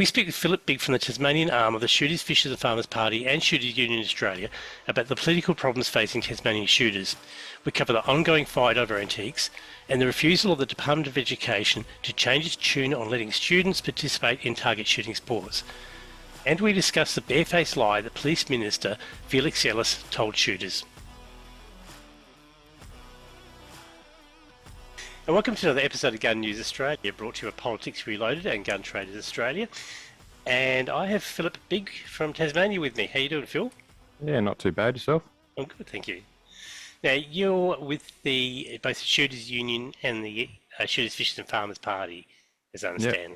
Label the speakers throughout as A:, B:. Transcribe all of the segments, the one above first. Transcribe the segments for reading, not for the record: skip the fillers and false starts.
A: We speak with Philip Bigg from the Tasmanian arm of the Shooters, Fishers and Farmers Party and Shooters Union Australia about the political problems facing Tasmanian shooters. We cover the ongoing fight over antiques and the refusal of the Department of Education to change its tune on letting students participate in target shooting sports. And we discuss the barefaced lie that Police Minister Felix Ellis told shooters. And welcome to another episode of Gun News Australia, brought to you by Politics Reloaded and Gun Traders Australia. And I have Philip Bigg from Tasmania with me. How you doing, Phil?
B: Yeah, not too bad. Yourself?
A: I'm good, thank you. Now, you're with both the Shooters Union and the Shooters, Fishers and Farmers Party, as I understand.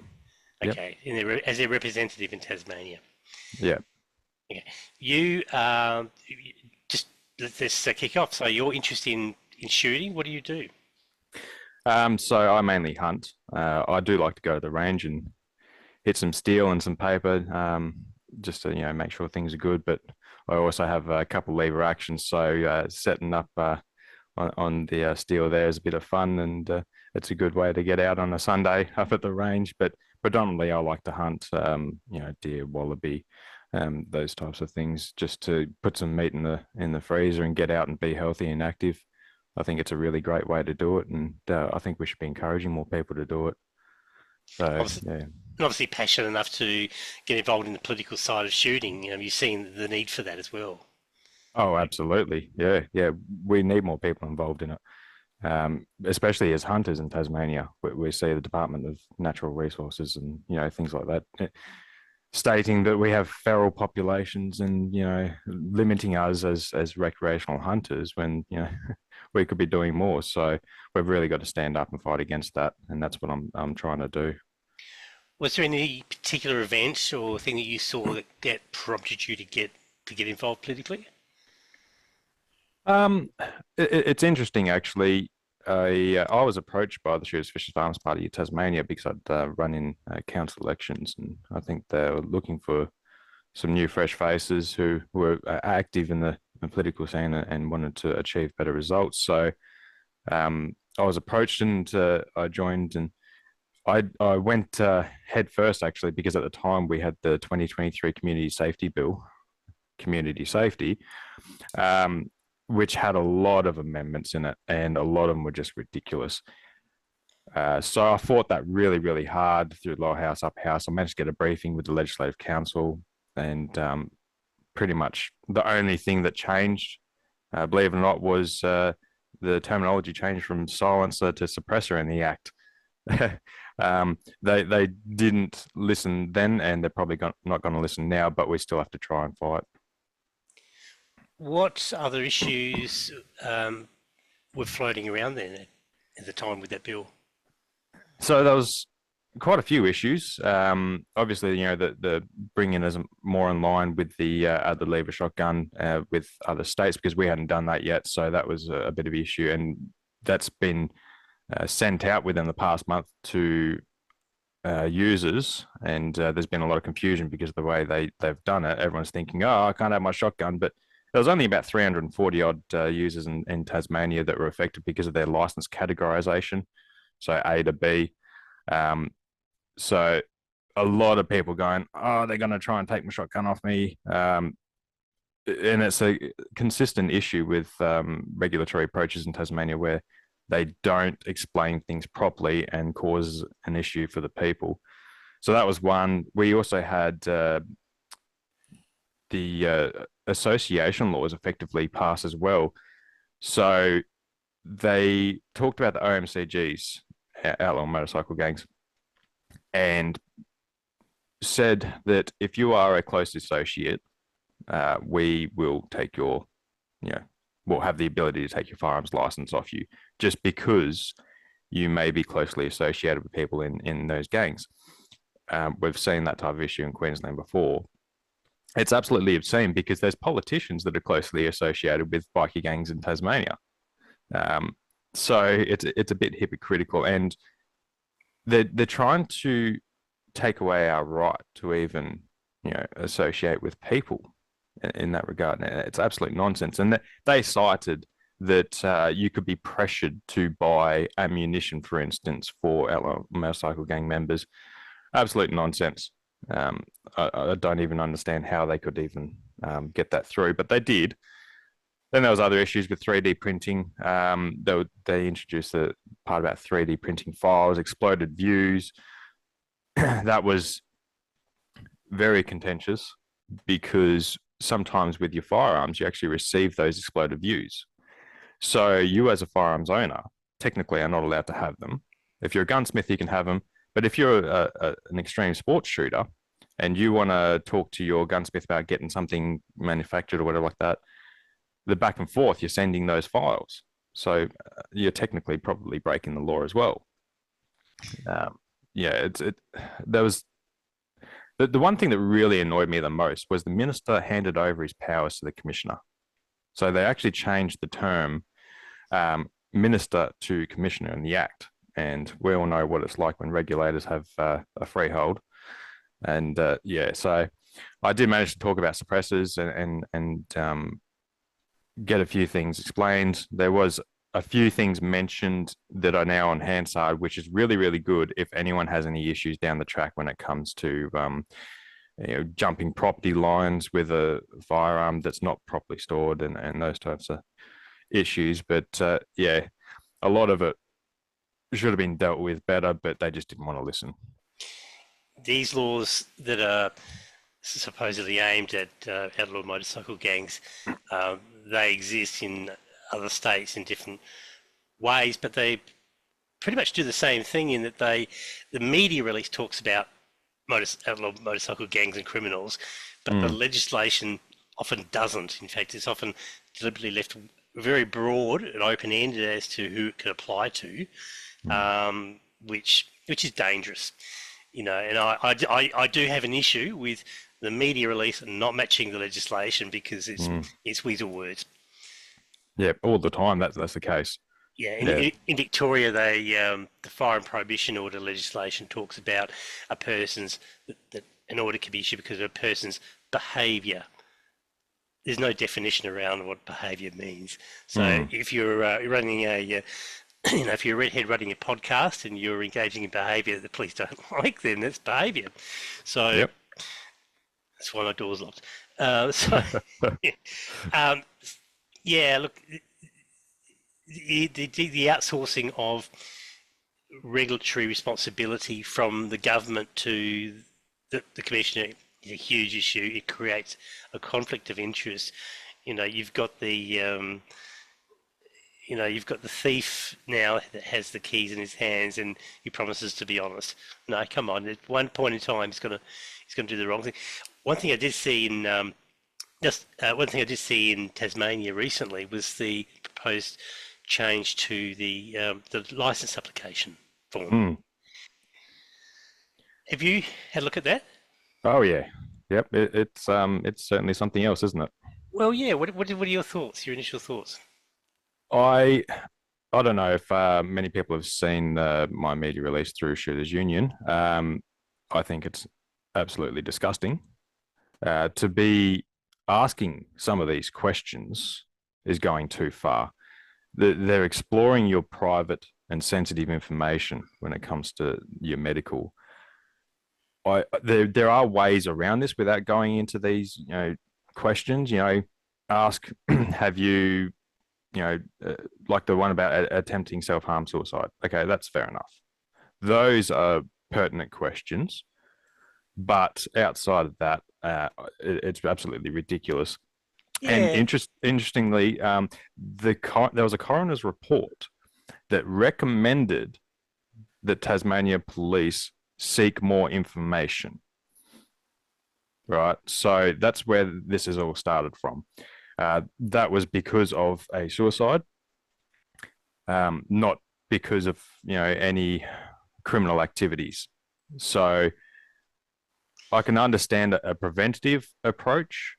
B: Yep.
A: Okay, as their representative in Tasmania.
B: Yeah.
A: Okay. Let's kick off. So you're interested in shooting. What do you do?
B: So I mainly hunt. I do like to go to the range and hit some steel and some paper, just to make sure things are good. But I also have a couple lever actions, so setting up on the steel there is a bit of fun, and it's a good way to get out on a Sunday up at the range. But predominantly, I like to hunt, deer, wallaby, those types of things, just to put some meat in the freezer and get out and be healthy and active. I think it's a really great way to do it, and I think we should be encouraging more people to do it. So,
A: obviously passionate enough to get involved in the political side of shooting. You've seen the need for that as well.
B: Oh, absolutely. Yeah. We need more people involved in it, especially as hunters in Tasmania. We see the Department of Natural Resources and, things like that, stating that we have feral populations and, limiting us as recreational hunters when, we could be doing more. So we've really got to stand up and fight against that. And that's what I'm trying to do.
A: Was there any particular event or thing that you saw that prompted you to get involved politically?
B: It's interesting, actually. I was approached by the Shooters, Fishers, Farmers Party of Tasmania because I'd run in council elections, and I think they were looking for some new, fresh faces who were active in the political scene and wanted to achieve better results. So I was approached, and I joined, and I went head first, actually, because at the time we had the 2023 Community Safety Bill, Community Safety, which had a lot of amendments in it, and a lot of them were just ridiculous. So I fought that really, really hard through lower house, upper house. I managed to get a briefing with the Legislative Council, and pretty much the only thing that changed, believe it or not, was the terminology changed from silencer to suppressor in the Act. They didn't listen then, and they're probably not going to listen now, but we still have to try and fight.
A: What other issues were floating around there at the time with that bill?
B: So there was quite a few issues. Obviously, the bringing us more in line with the other lever shotgun with other states, because we hadn't done that yet. So that was a bit of an issue, and that's been sent out within the past month to users, and there's been a lot of confusion because of the way they've done it. Everyone's thinking, oh, I can't have my shotgun, but there was only about 340 odd users in Tasmania that were affected because of their license categorization, so A to B. So a lot of people going, oh, they're going to try and take my shotgun off me. And it's a consistent issue with regulatory approaches in Tasmania where they don't explain things properly and cause an issue for the people. So that was one. We also had the association laws effectively passed as well. So they talked about the OMCGs, outlaw motorcycle gangs, and said that if you are a close associate, we will take we'll have the ability to take your firearms license off you just because you may be closely associated with people in those gangs. We've seen that type of issue in Queensland before. It's absolutely obscene because there's politicians that are closely associated with bikie gangs in Tasmania. So it's a bit hypocritical, and they're trying to take away our right to even associate with people in that regard. And it's absolute nonsense. And they cited that you could be pressured to buy ammunition, for instance, for outlaw motorcycle gang members. Absolute nonsense. I don't even understand how they could even get that through, but they did. Then there was other issues with 3D printing. They introduced the part about 3D printing files, exploded views. That was very contentious because sometimes with your firearms, you actually receive those exploded views. So you as a firearms owner, technically are not allowed to have them. If you're a gunsmith, you can have them. But if you're an extreme sports shooter and you want to talk to your gunsmith about getting something manufactured or whatever like that, the back and forth, you're sending those files. So you're technically probably breaking the law as well. Yeah, there was the one thing that really annoyed me the most was the minister handed over his powers to the commissioner. So they actually changed the term minister to commissioner in the Act. And we all know what it's like when regulators have a freehold. And so I did manage to talk about suppressors and get a few things explained. There was a few things mentioned that are now on Hansard, which is really, really good if anyone has any issues down the track when it comes to jumping property lines with a firearm that's not properly stored and those types of issues. But a lot of it should have been dealt with better, but they just didn't want to listen.
A: These laws that are supposedly aimed at outlaw motorcycle gangs, they exist in other states in different ways, but they pretty much do the same thing in that the media release talks about outlaw motorcycle gangs and criminals, but the legislation often doesn't. In fact, it's often deliberately left very broad and open-ended as to who it can apply to, which is dangerous. And I do have an issue with the media release not matching the legislation because it's weasel words.
B: Yeah, all the time that's the case.
A: Yeah, in Victoria, the Firearm Prohibition Order legislation talks about a person's that an order can be issued because of a person's behaviour. There's no definition around what behaviour means. So if you're running if you're a redhead running a podcast and you're engaging in behaviour that the police don't like, then that's behaviour. So that's why my door's locked. Look, the outsourcing of regulatory responsibility from the government to the commissioner is a huge issue. It creates a conflict of interest. You've got the thief now that has the keys in his hands, and he promises to be honest. No, come on. At one point in time, he's gonna do the wrong thing. One thing I did see in Tasmania recently was the proposed change to the license application form. Have you had a look at that?
B: Oh yeah, yep. It's certainly something else, isn't it?
A: Well, yeah. What are your thoughts? Your initial thoughts?
B: I don't know if many people have seen my media release through Shooters Union. I think it's absolutely disgusting to be asking some of these questions is going too far. They're exploring your private and sensitive information when it comes to your medical. There are ways around this without going into these questions. Ask have you like the one about attempting self-harm, suicide. Okay, that's fair enough. Those are pertinent questions, but outside of that, it's absolutely ridiculous.
A: Yeah.
B: And interestingly, there was a coroner's report that recommended that Tasmania police seek more information. Right, so that's where this is all started from. That was because of a suicide, not because of any criminal activities. So I can understand a preventative approach,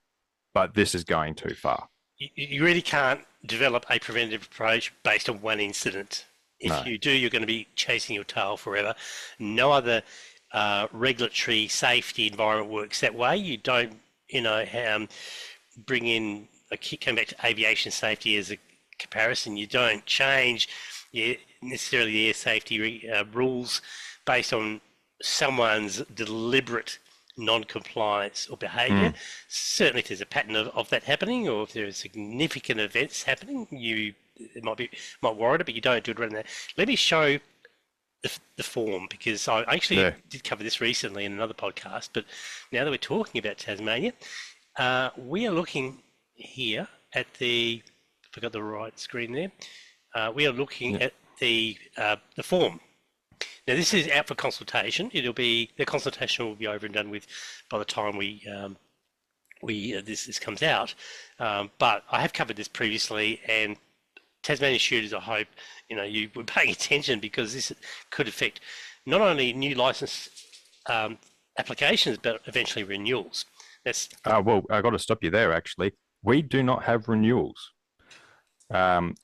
B: but this is going too far.
A: You really can't develop a preventative approach based on one incident. If you do, you're going to be chasing your tail forever. No other regulatory safety environment works that way. You don't, bring in, coming back to aviation safety as a comparison, you don't change necessarily the air safety rules based on someone's deliberate non-compliance or behaviour. Certainly, if there's a pattern of that happening, or if there are significant events happening, it might warrant it, but you don't do it right now. Let me show the form, because I actually did cover this recently in another podcast. But now that we're talking about Tasmania, we are looking here at the. If I got the right screen there, we are looking at the form. Now, this is out for consultation. The consultation will be over and done with by the time this comes out. But I have covered this previously, and Tasmanian shooters, I hope you were paying attention, because this could affect not only new license applications but eventually renewals.
B: Well, I got to stop you there. Actually, we do not have renewals.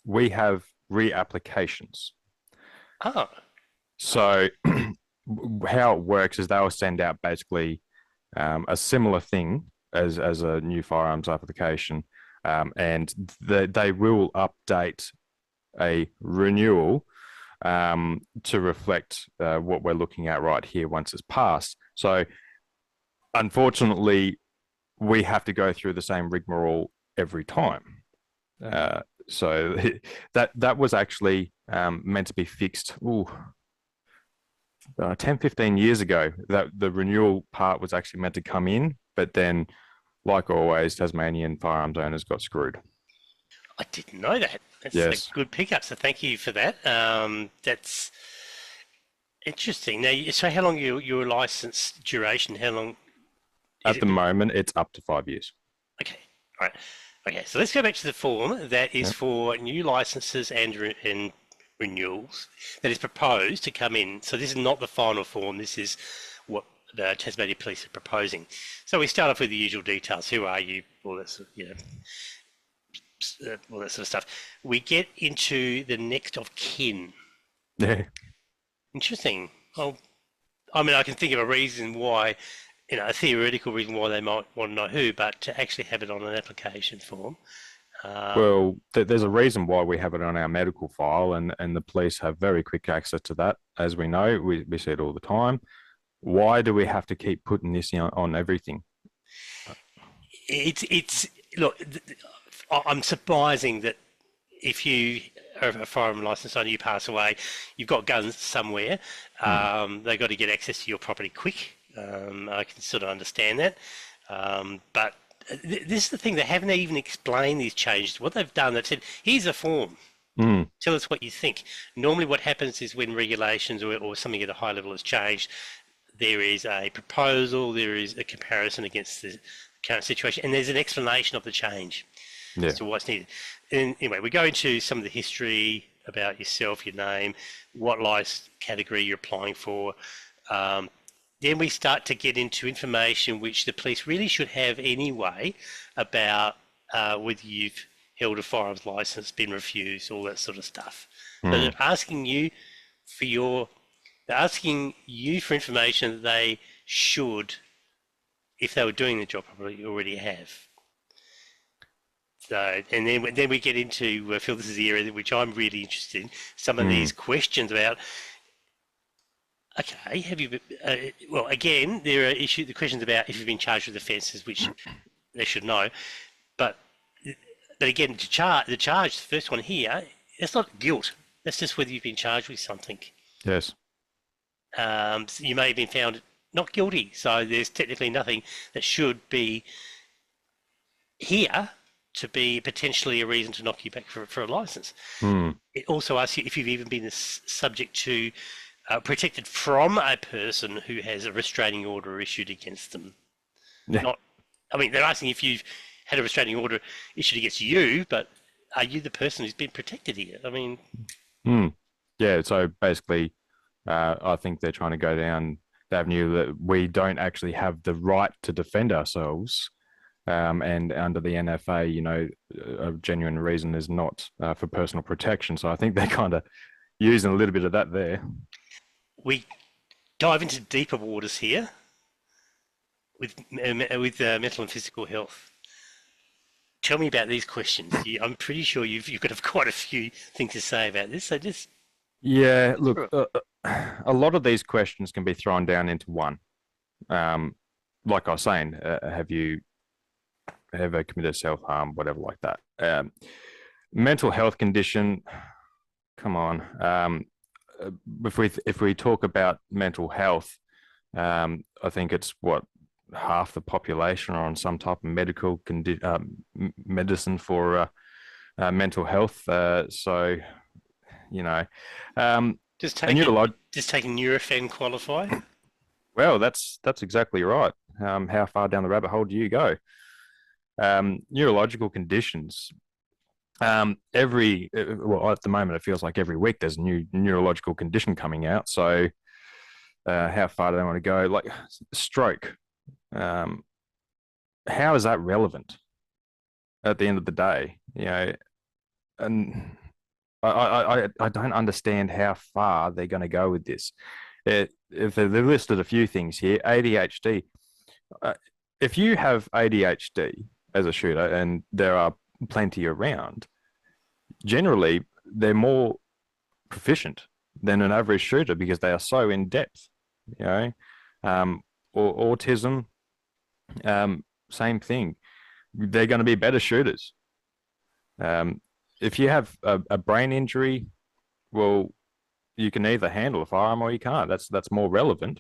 B: We have reapplications.
A: Oh.
B: So how it works is they'll send out basically a similar thing as a new firearms application, and they will update a renewal to reflect what we're looking at right here once it's passed. So unfortunately, we have to go through the same rigmarole every time. So that was actually meant to be fixed 10, 15 years ago. That the renewal part was actually meant to come in, but then, like always, Tasmanian firearms owners got screwed.
A: I didn't know that. That's a good pickup, so thank you for that. That's interesting. Now, so how long your license duration? How long?
B: At the moment, it's up to 5 years.
A: Okay, all right. Okay, so let's go back to the form that is for new licenses and renewals that is proposed to come in. So this is not the final form. This is what the Tasmania Police are proposing. So we start off with the usual details. Who are you? All that sort of, all that sort of stuff. We get into the next of kin.
B: Yeah.
A: Interesting. Well, I mean, I can think of a reason why, a theoretical reason why they might want to know who, but to actually have it on an application form.
B: Well, there's a reason why we have it on our medical file, and the police have very quick access to that. As we know, we see it all the time. Why do we have to keep putting this on everything?
A: Look, I'm surprising that if you are a firearm license owner, you pass away, you've got guns somewhere, they've got to get access to your property quick. I can sort of understand that. But this is the thing, they haven't even explained these changes. What they've done, they've said, here's a form. Tell us what you think. Normally what happens is when regulations or something at a high level has changed, there is a proposal, there is a comparison against the current situation, and there's an explanation of the change as to what's needed. And anyway, we go into some of the history about yourself, your name, what license category you're applying for. Then we start to get into information which the police really should have anyway about whether you've held a firearms license, been refused, all that sort of stuff. So they're asking you for information that they should, if they were doing the job properly, already have. So, and then we get into, Phil, this is the area which I'm really interested in, some of these questions about, okay, have you been, well, again, there are the questions about if you've been charged with offences, which they should know. But again, the first one here, that's not guilt. That's just whether you've been charged with something.
B: Yes.
A: So you may have been found not guilty. So there's technically nothing that should be here to be potentially a reason to knock you back for a licence. It also asks you if you've even been subject to protected from a person who has a restraining order issued against them. They're asking if you've had a restraining order issued against you, but are you the person who's been protected here? I mean...
B: Yeah, so basically, I think they're trying to go down the avenue that we don't actually have the right to defend ourselves. And under the NFA, a genuine reason is not for personal protection. So I think they're kind of using a little bit of that there. We
A: dive into deeper waters here with mental and physical health. Tell me about these questions. I'm pretty sure you've got quite a few things to say about this. So just
B: look, a lot of these questions can be thrown down into one. like I was saying, have you ever committed self-harm, whatever like that? Mental health condition, come on. If we talk about mental health, I think it's what half the population are on some type of medicine for mental health. So you know,
A: Does
B: and
A: taking
B: neurolog.
A: does taking Nurofen qualify?
B: Well, that's exactly right. How far down the rabbit hole do you go? Neurological conditions. Well, at the moment, it feels like every week there's a new neurological condition coming out. So, how far do they want to go? Like stroke. Um, how is that relevant at the end of the day? And I don't understand how far they're going to go with this. If they've listed a few things here, ADHD. Uh, if you have ADHD as a shooter, and there are plenty around, generally they're more proficient than an average shooter because they are so in depth. You know, or autism, same thing. They're going to be better shooters. Um, if you have a brain injury, well, you can either handle a firearm or you can't. That's more relevant.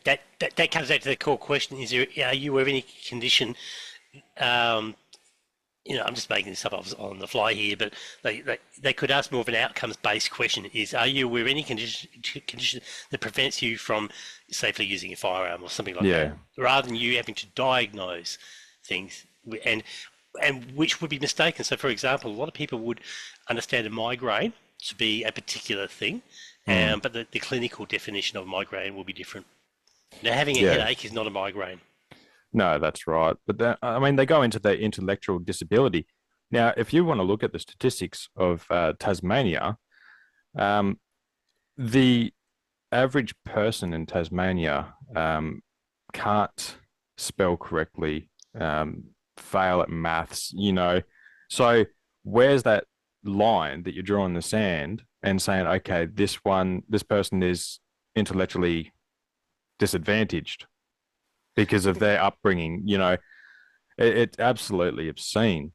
A: That comes back to the core question: are you aware of any condition? Um, I'm just making this up on the fly here, but they could ask more of an outcomes-based question: are you aware of any condition that prevents you from safely using a firearm or something like
B: Yeah,
A: that, rather than you having to diagnose things and which would be mistaken. So, for example, a lot of people would understand a migraine to be a particular thing, but the clinical definition of migraine will be different. Now, having a
B: yeah.
A: headache is not a migraine.
B: No, that's right. But I mean, they go into the intellectual disability. Now, if you want to look at the statistics of Tasmania, um, the average person in Tasmania can't spell correctly, fail at maths, So where's that line that you draw in the sand and saying, okay, this person is intellectually disadvantaged because of their upbringing? It's absolutely obscene.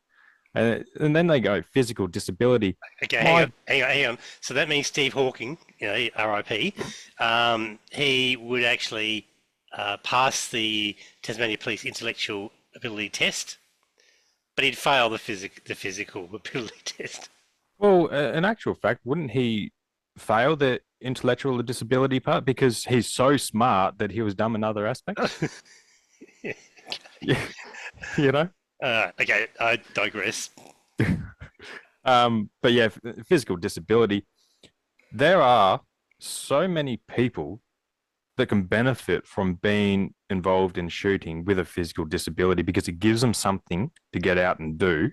B: And then they go physical disability.
A: Okay,
B: My
A: hang on. So that means Steve Hawking, RIP, he would actually pass the Tasmania Police intellectual ability test, but he'd fail the physical ability test.
B: Well, in actual fact, wouldn't he fail the intellectual disability part because he's so smart that he was dumb in other aspects? Yeah, you know.
A: Okay, I digress.
B: But yeah, physical disability. There are so many people that can benefit from being involved in shooting with a physical disability because it gives them something to get out and do.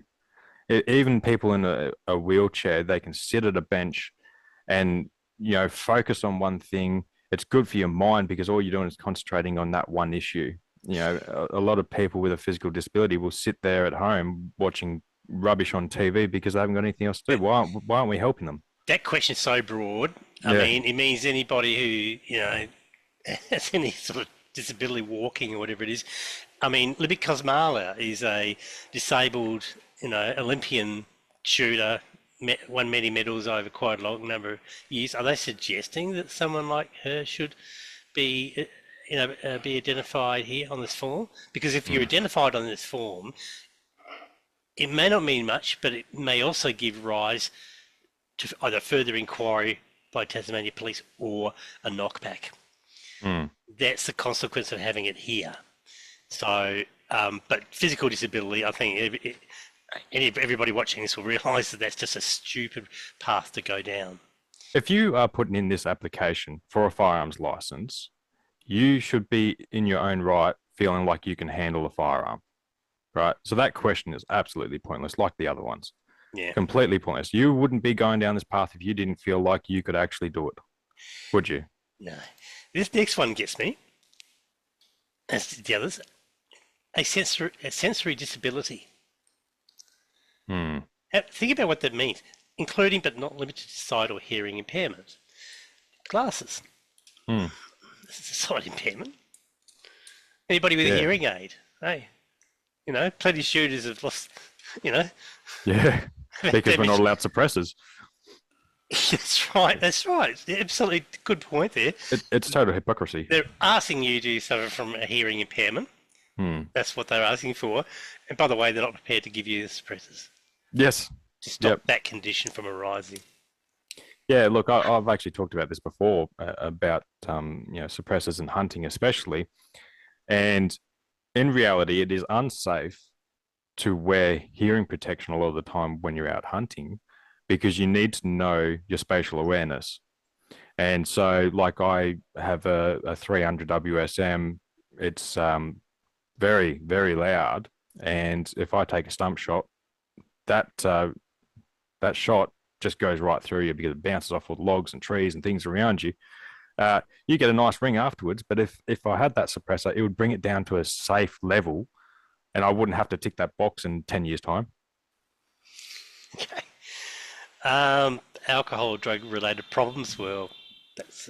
B: Even people in a wheelchair, they can sit at a bench and focus on one thing. It's good for your mind because all you're doing is concentrating on that one issue. A lot of people with a physical disability will sit there at home watching rubbish on TV because they haven't got anything else to do. Why aren't we helping them?
A: That question's so broad. I
B: Yeah.
A: mean, it means anybody who, has any sort of disability, walking or whatever it is. I mean, Libby Kosmala is a disabled, Olympian shooter, won many medals over quite a long number of years. Are they suggesting that someone like her should be, be identified here on this form? Because if you're
B: Mm.
A: identified on this form, it may not mean much, but it may also give rise to either further inquiry by Tasmania Police or a knockback.
B: Mm.
A: That's the consequence of having it here. So, but physical disability, I think everybody watching this will realise that that's just a stupid path to go down.
B: If you are putting in this application for a firearms license, you should be in your own right feeling like you can handle a firearm, right? So that question is absolutely pointless, like the other ones.
A: Yeah.
B: Completely pointless. You wouldn't be going down this path if you didn't feel like you could actually do it, would you?
A: No. This next one gets me, as did the others, a sensory disability.
B: Hmm.
A: Think about what that means, including but not limited to sight or hearing impairment. Glasses.
B: Hmm.
A: This is a sight impairment. Anybody with a
B: Yeah.
A: hearing aid, hey, plenty of shooters have lost, you know,
B: Yeah. Because we're not
A: damage.
B: allowed suppressors.
A: That's right. That's right. Absolutely good point there.
B: It's total hypocrisy.
A: They're asking you to suffer from a hearing impairment.
B: Hmm.
A: That's what they're asking for. And by the way, they're not prepared to give you the suppressors
B: Yes.
A: to stop
B: Yep.
A: that condition from arising.
B: Yeah. Look, I've actually talked about this before about suppressors and hunting, especially. And in reality, it is unsafe to wear hearing protection a lot of the time when you're out hunting because you need to know your spatial awareness. And so, like, I have a 300 WSM. It's very, very loud. And if I take a stump shot, that shot just goes right through you because it bounces off all the logs and trees and things around you. You get a nice ring afterwards, but if I had that suppressor, it would bring it down to a safe level, and I wouldn't have to tick that box in 10 years' time.
A: Okay. Alcohol, drug-related problems. Well, that's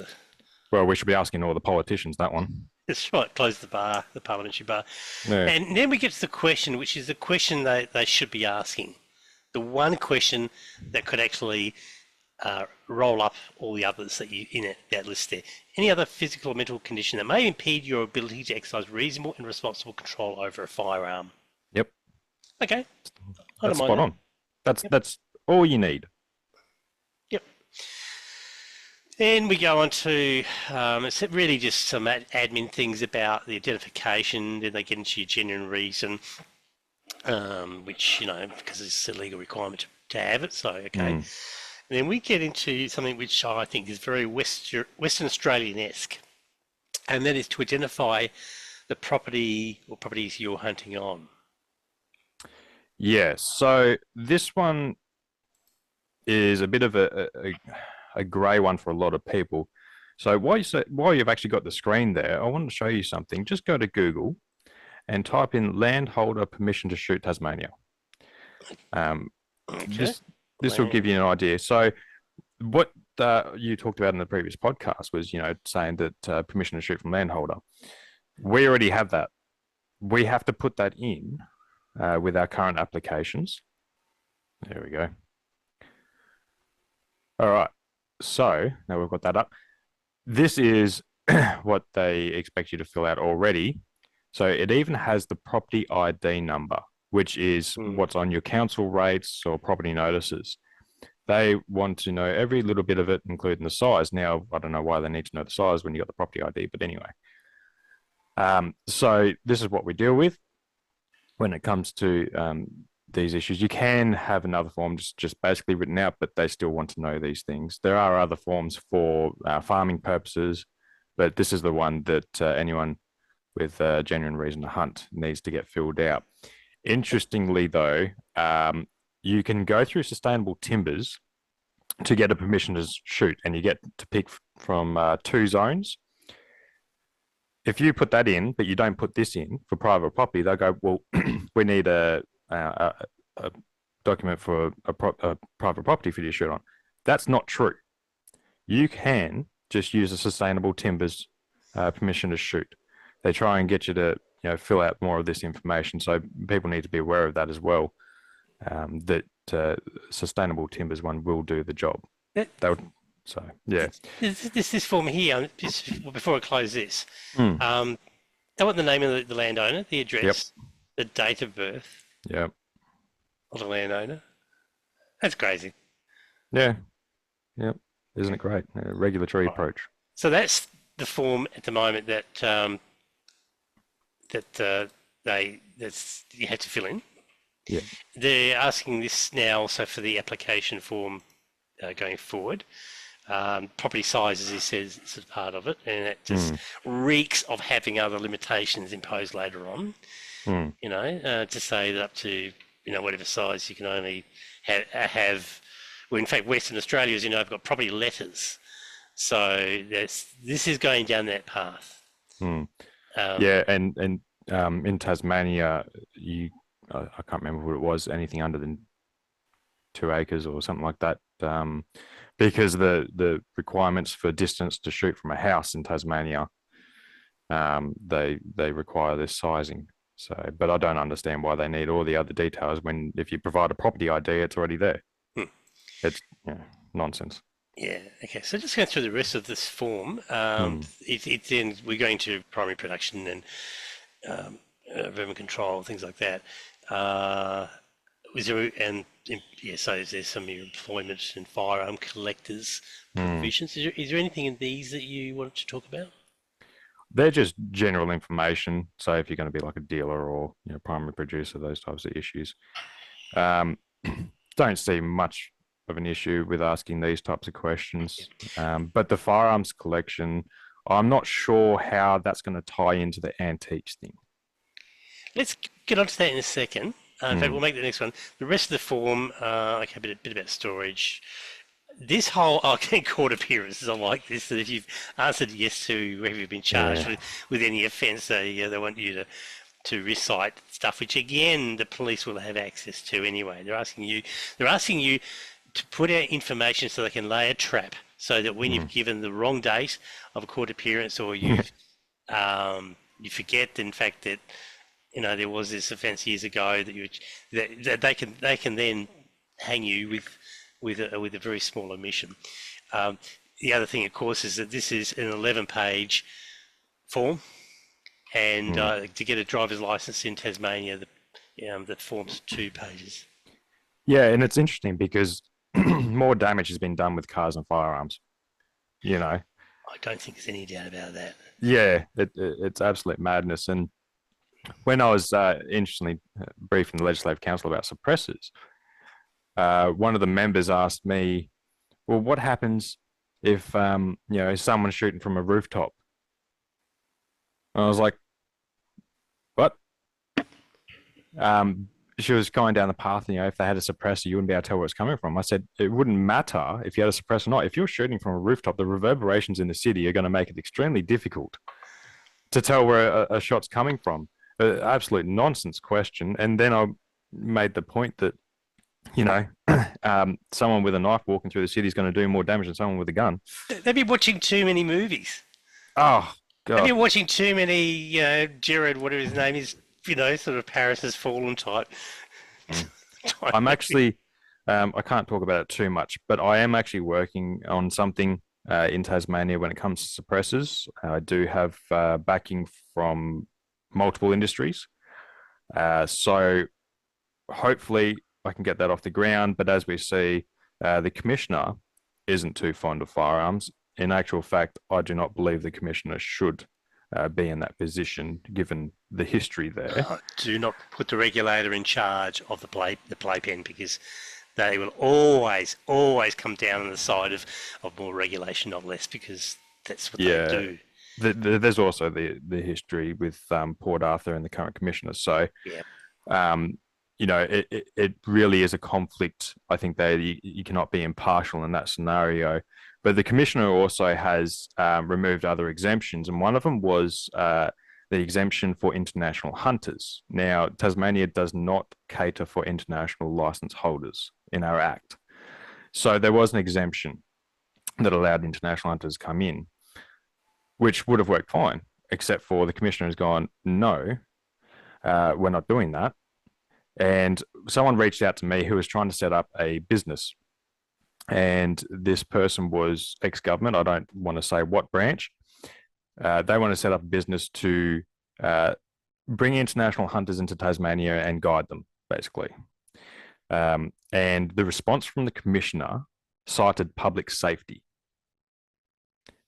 B: Well, we should be asking all the politicians that one.
A: that's right. Close the bar, the parliamentary bar,
B: Yeah.
A: and then we get to the question, which is the question they should be asking. The one question that could actually roll up all the others that you in that list there. Any other physical or mental condition that may impede your ability to exercise reasonable and responsible control over a firearm.
B: Yep.
A: Okay, I don't
B: That's
A: mind
B: spot
A: that.
B: on. That's
A: Yep.
B: that's all you need.
A: Yep. Then we go on to it's really just some admin things about the identification. Then they get into your genuine reason, which because it's a legal requirement to have it. So okay.
B: Mm.
A: And then we get into something which I think is very Western Australian-esque, and that is to identify the property or properties you're hunting on.
B: Yeah. So this one is a bit of a grey one for a lot of people. So while you've actually got the screen there, I want to show you something. Just go to Google and type in landholder permission to shoot Tasmania.
A: Okay.
B: This will give you an idea. So what you talked about in the previous podcast was, saying that permission to shoot from landholder. We already have that. We have to put that in with our current applications. There we go. All right. So now we've got that up. This is what they expect you to fill out already. So it even has the property ID number, which is what's on your council rates or property notices. They want to know every little bit of it, including the size. Now, I don't know why they need to know the size when you got the property ID, but anyway. So this is what we deal with when it comes to these issues. You can have another form just basically written out, but they still want to know these things. There are other forms for farming purposes, but this is the one that anyone with a genuine reason to hunt needs to get filled out. Interestingly, though, you can go through sustainable timbers to get a permission to shoot, and you get to pick from 2 zones. If you put that in, but you don't put this in for private property, they'll go, well, we need a document for a private property for you to shoot on. That's not true. You can just use a sustainable timbers permission to shoot. They try and get you to fill out more of this information, so people need to be aware of that as well. That sustainable timbers one will do the job. So yeah.
A: This form here, just before I close this,
B: Mm.
A: they want the name of the landowner, the address, the date of birth
B: Yep.
A: of the landowner. That's crazy.
B: Yeah. Yep. Isn't it great? A regulatory approach.
A: So that's the form at the moment that you had to fill in.
B: Yeah.
A: They're asking this now also for the application form going forward. Property size, as he says, is a part of it, and it just reeks of having other limitations imposed later on. To say that up to whatever size you can only have. Well, in fact, Western Australia, as you know, have got property letters, so this is going down that path.
B: Yeah, and in Tasmania, I can't remember what it was, anything under than 2 acres or something like that, because the requirements for distance to shoot from a house in Tasmania they require this sizing. So, but I don't understand why they need all the other details when if you provide a property ID, it's already there.
A: Hmm.
B: It's nonsense.
A: Yeah. Okay. So just going through the rest of this form, it's then we're going to primary production and vermin control, things like that. Was there so there's some employment and firearm collectors provisions. Is there anything in these that you wanted to talk about?
B: They're just general information. So if you're going to be like a dealer or primary producer, those types of issues, don't see much of an issue with asking these types of questions. But the firearms collection, I'm not sure how that's going to tie into the antiques thing.
A: Let's get onto that in a second. In fact, we'll make the next one. The rest of the form, okay, a bit about storage. This whole court appearances, I like this, that if you've answered yes to whether you've been charged with any offence, they want you to recite stuff, which again, the police will have access to anyway. They're asking you to put out information so they can lay a trap so that when you've given the wrong date of a court appearance or you've, you forget, in fact, that there was this offence years ago that they can then hang you with a very small omission. The other thing, of course, is that this is an 11-page form, and to get a driver's license in Tasmania, that form's 2 pages.
B: Yeah, and it's interesting because more damage has been done with cars and firearms.
A: I don't think there's any doubt about that.
B: Yeah, it's absolute madness. And when I was interestingly briefing the Legislative Council about suppressors, one of the members asked me, well, what happens if, someone's shooting from a rooftop? And I was like, what? She was going down the path, if they had a suppressor, you wouldn't be able to tell where it's coming from. I said, it wouldn't matter if you had a suppressor or not. If you're shooting from a rooftop, the reverberations in the city are going to make it extremely difficult to tell where a shot's coming from. Absolute nonsense question. And then I made the point that, someone with a knife walking through the city is going to do more damage than someone with a gun.
A: They've been watching too many movies.
B: Oh, God.
A: They've been watching too many, Jared, whatever his name is, sort of Paris Has Fallen type.
B: I'm actually, I can't talk about it too much, but I am actually working on something in Tasmania when it comes to suppressors. I do have backing from multiple industries. So hopefully I can get that off the ground. But as we see, the commissioner isn't too fond of firearms. In actual fact, I do not believe the commissioner should be in that position, given the history there.
A: Do not put the regulator in charge of the playpen, because they will always come down on the side of more regulation, not less, because that's what they do.
B: There's also the history with Port Arthur and the current commissioner. So, it really is a conflict. I think that you cannot be impartial in that scenario. But the commissioner also has removed other exemptions, and one of them was the exemption for international hunters. Now, Tasmania does not cater for international license holders in our Act. So there was an exemption that allowed international hunters to come in, which would have worked fine, except for the commissioner has gone, no, we're not doing that. And someone reached out to me who was trying to set up a business. And this person was ex-government. I don't want to say what branch. They want to set up a business to bring international hunters into Tasmania and guide them, basically. And the response from the commissioner cited public safety.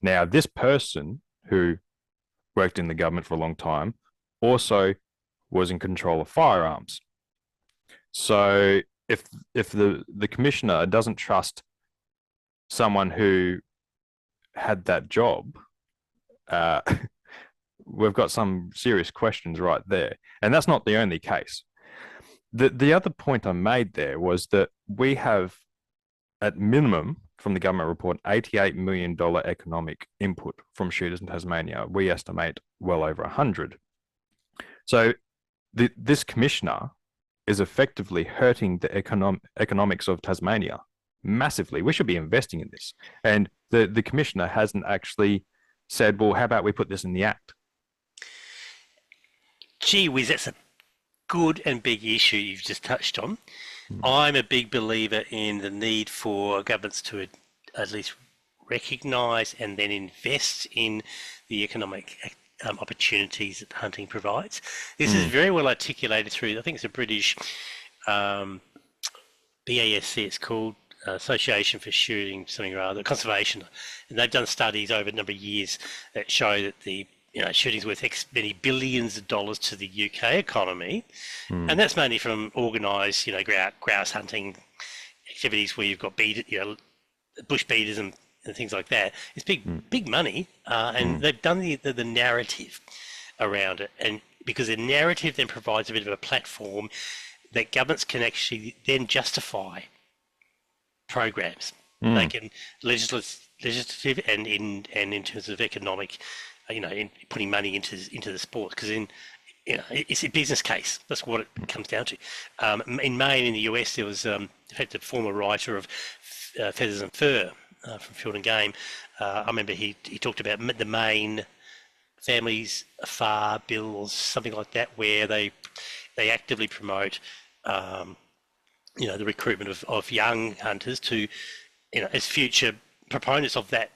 B: Now, this person who worked in the government for a long time also was in control of firearms. So if the commissioner doesn't trust someone who had that job, we've got some serious questions right there. And that's not the only case. The other point I made there was that we have, at minimum, from the government report, $88 million economic input from shooters in Tasmania. We estimate well over 100. So this commissioner is effectively hurting the economics of Tasmania massively. We should be investing in this. And the commissioner hasn't actually said, well, how about we put this in the Act?
A: Gee whiz, that's a good and big issue you've just touched on.
B: Mm.
A: I'm a big believer in the need for governments to at least recognise and then invest in the economic opportunities that hunting provides. This is very well articulated through, I think it's a British BASC, it's called Association for Shooting something or other, Conservation, and they've done studies over a number of years that show that the shooting's worth X many billions of dollars to the UK economy, and that's mainly from organised, grouse hunting activities where you've got bush beaters and things like that. It's big money, and they've done the narrative around it, and because the narrative then provides a bit of a platform that governments can actually then justify programs. They can legislative and in terms of economic, in putting money into the sport, because it's a business case. That's what it comes down to. In Maine, in the US, there was in fact a former writer of Feathers and Fur from Field and Game. I remember he talked about the Maine Families Far Bill or something like that, where they actively promote the recruitment of young hunters to as future proponents of that,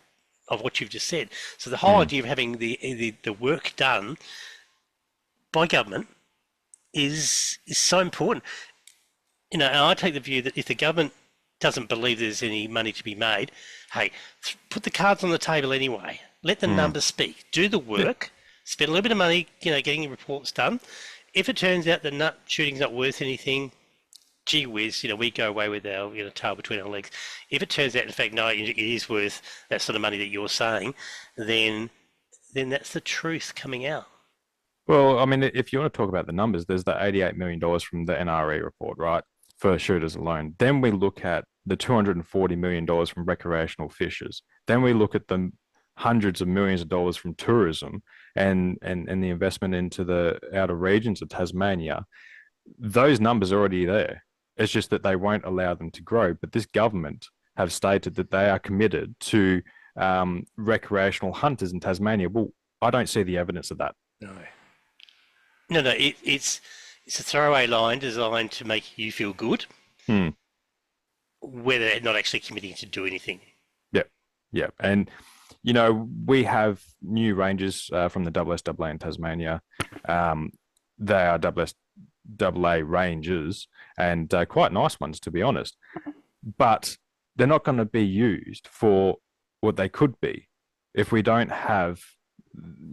A: of what you've just said. So the whole idea of having the work done by government is so important. And I take the view that if the government doesn't believe there's any money to be made, hey, put the cards on the table anyway. Let the numbers speak. Do the work. Spend a little bit of money, getting your reports done. If it turns out that shooting's not worth anything, gee whiz, we go away with our tail between our legs. If it turns out, in fact, no, it is worth that sort of money that you're saying, then that's the truth coming out.
B: Well, I mean, if you want to talk about the numbers, there's the $88 million from the NRE report, right, for shooters alone. Then we look at the $240 million from recreational fishers. Then we look at the hundreds of millions of dollars from tourism and the investment into the outer regions of Tasmania. Those numbers are already there. It's just that they won't allow them to grow. But this government have stated that they are committed to recreational hunters in Tasmania. Well, I don't see the evidence of that.
A: No. It's a throwaway line designed to make you feel good, where they're not actually committing to do anything.
B: Yeah. And, we have new ranges from the SSAA in Tasmania. They are AA ranges and quite nice ones, to be honest. But they're not going to be used for what they could be if we don't have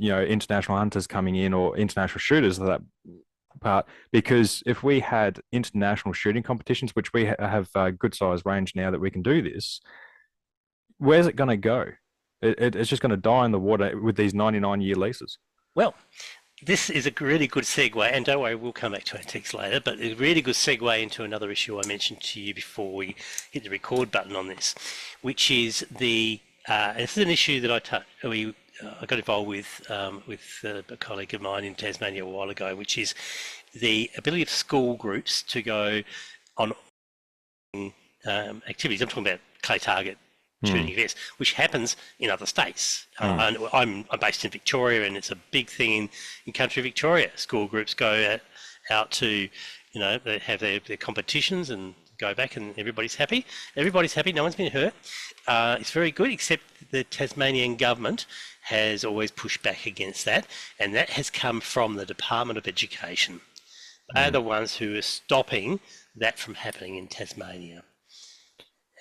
B: international hunters coming in or international shooters of that part. Because if we had international shooting competitions, which we have a good size range now that we can do this, where's it going to go? It's just going to die in the water with these 99-year leases.
A: Well, this is a really good segue, and don't worry, we'll come back to antiques later, but a really good segue into another issue I mentioned to you before we hit the record button on this, which is this is an issue that I got involved with a colleague of mine in Tasmania a while ago, which is the ability of school groups to go on activities. I'm talking about clay target shooting events, which happens in other states. And I'm based in Victoria, and it's a big thing in country Victoria. School groups go out to, they have their competitions and go back, and everybody's happy. Everybody's happy. No one's been hurt. It's very good, except the Tasmanian government has always pushed back against that, and that has come from the Department of Education. They're the ones who are stopping that from happening in Tasmania.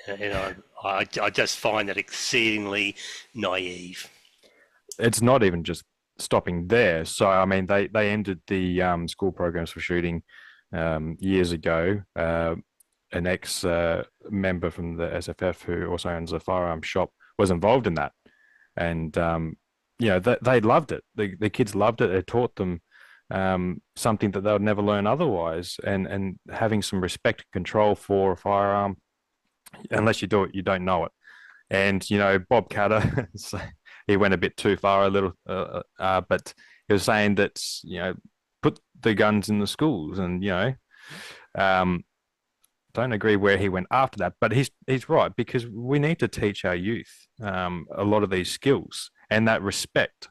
A: And I just find that exceedingly naive.
B: It's not even just stopping there. So, I mean, they ended the school programs for shooting years ago. An ex-member from the SFF who also owns a firearm shop was involved in that. And, they loved it. The kids loved it. It taught them something that they would never learn otherwise. And having some respect and control for a firearm, unless you do it, you don't know it. And, Bob Catter, he went a bit too far a little, but he was saying that, put the guns in the schools and, don't agree where he went after that, but he's right, because we need to teach our youth a lot of these skills and that respect.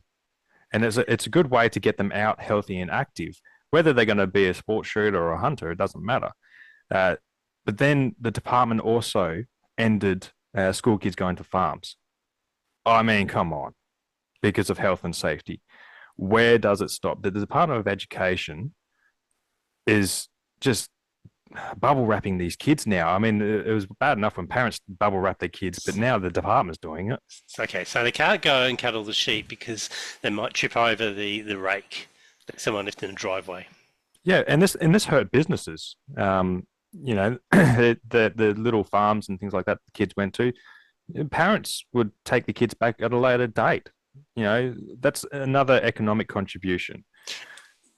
B: And it's a good way to get them out healthy and active. Whether they're going to be a sports shooter or a hunter, it doesn't matter. But then the department also ended school kids going to farms. I mean, come on, because of health and safety. Where does it stop? The Department of Education is just bubble wrapping these kids now. I mean, it was bad enough when parents bubble wrap their kids, but now the department's doing it.
A: Okay, so they can't go and cut all the sheep because they might trip over the rake that someone left in the driveway.
B: Yeah, and this hurt businesses. The little farms and things like that the kids went to. Parents would take the kids back at a later date. That's another economic contribution.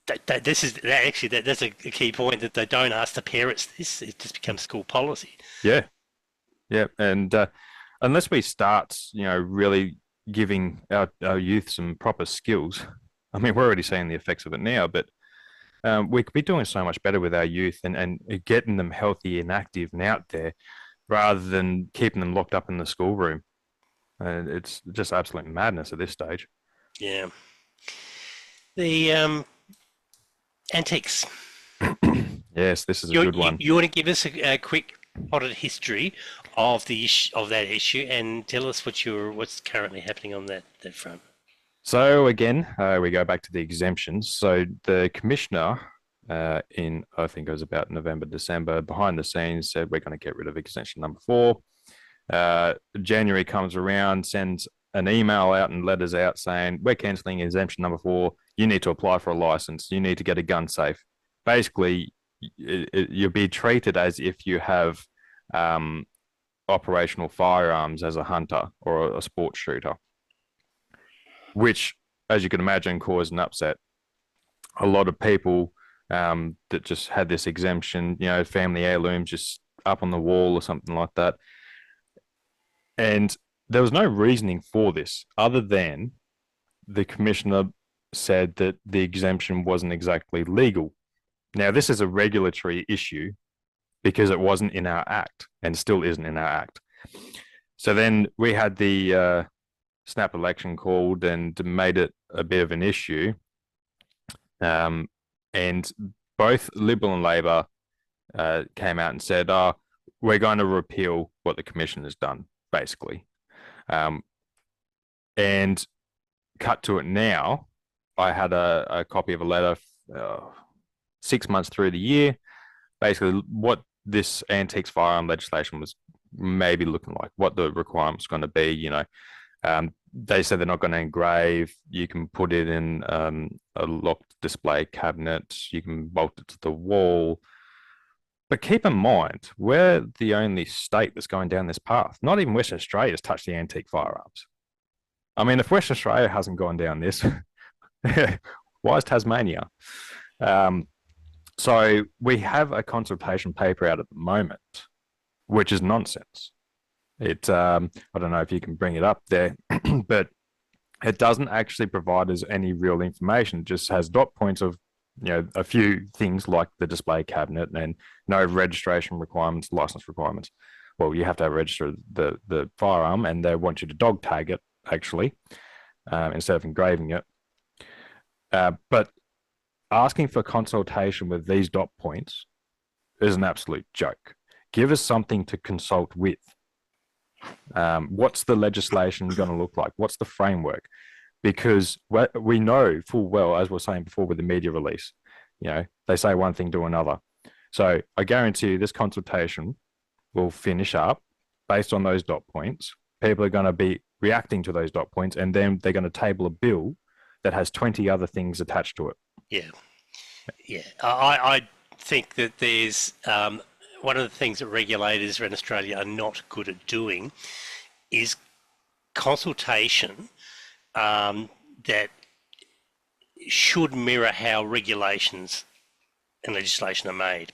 A: That's a key point, that they don't ask the parents this. It just becomes school policy.
B: Yeah, yeah, and unless we start, really giving our youth some proper skills, I mean, we're already seeing the effects of it now, but we could be doing so much better with our youth and getting them healthy and active and out there rather than keeping them locked up in the schoolroom. It's just absolute madness at this stage.
A: Yeah. The antiques.
B: Yes, this is a good one.
A: You want to give us a quick potted history of that issue and tell us what's currently happening on that front.
B: So again, we go back to the exemptions. So the commissioner in, I think it was about November, December, behind the scenes said, we're going to get rid of exemption number 4. January comes around, sends an email out and letters out saying, we're cancelling exemption number 4. You need to apply for a license. You need to get a gun safe. Basically, you'll be treated as if you have operational firearms as a hunter or a sports shooter, which, as you can imagine, caused an upset. A lot of people that just had this exemption, family heirlooms just up on the wall or something like that. And there was no reasoning for this other than the commissioner said that the exemption wasn't exactly legal. Now, this is a regulatory issue because it wasn't in our act and still isn't in our act. So then we had the snap election called and made it a bit of an issue. And both Liberal and Labor came out and said, we're going to repeal what the commission has done, basically. And cut to it now, I had a copy of a letter 6 months through the year, basically what this antiques firearm legislation was maybe looking like, what the requirements going to be, they said they're not going to engrave. You can put it in a locked display cabinet. You can bolt it to the wall. But keep in mind, we're the only state that's going down this path. Not even Western Australia has touched the antique firearms. I mean, if Western Australia hasn't gone down this, why is Tasmania? So we have a consultation paper out at the moment, which is nonsense. I don't know if you can bring it up there, but it doesn't actually provide us any real information. It just has dot points of, a few things like the display cabinet and no registration requirements, license requirements. Well, you have to register the firearm and they want you to dog tag it, actually, instead of engraving it. But asking for consultation with these dot points is an absolute joke. Give us something to consult with. What's the legislation going to look like? What's the framework? Because we know full well, as we were saying before with the media release, they say one thing, do another. So I guarantee you this consultation will finish up based on those dot points. People are going to be reacting to those dot points, and then they're going to table a bill that has 20 other things attached to it.
A: Yeah. I think that there's one of the things that regulators around Australia are not good at doing is consultation that should mirror how regulations and legislation are made,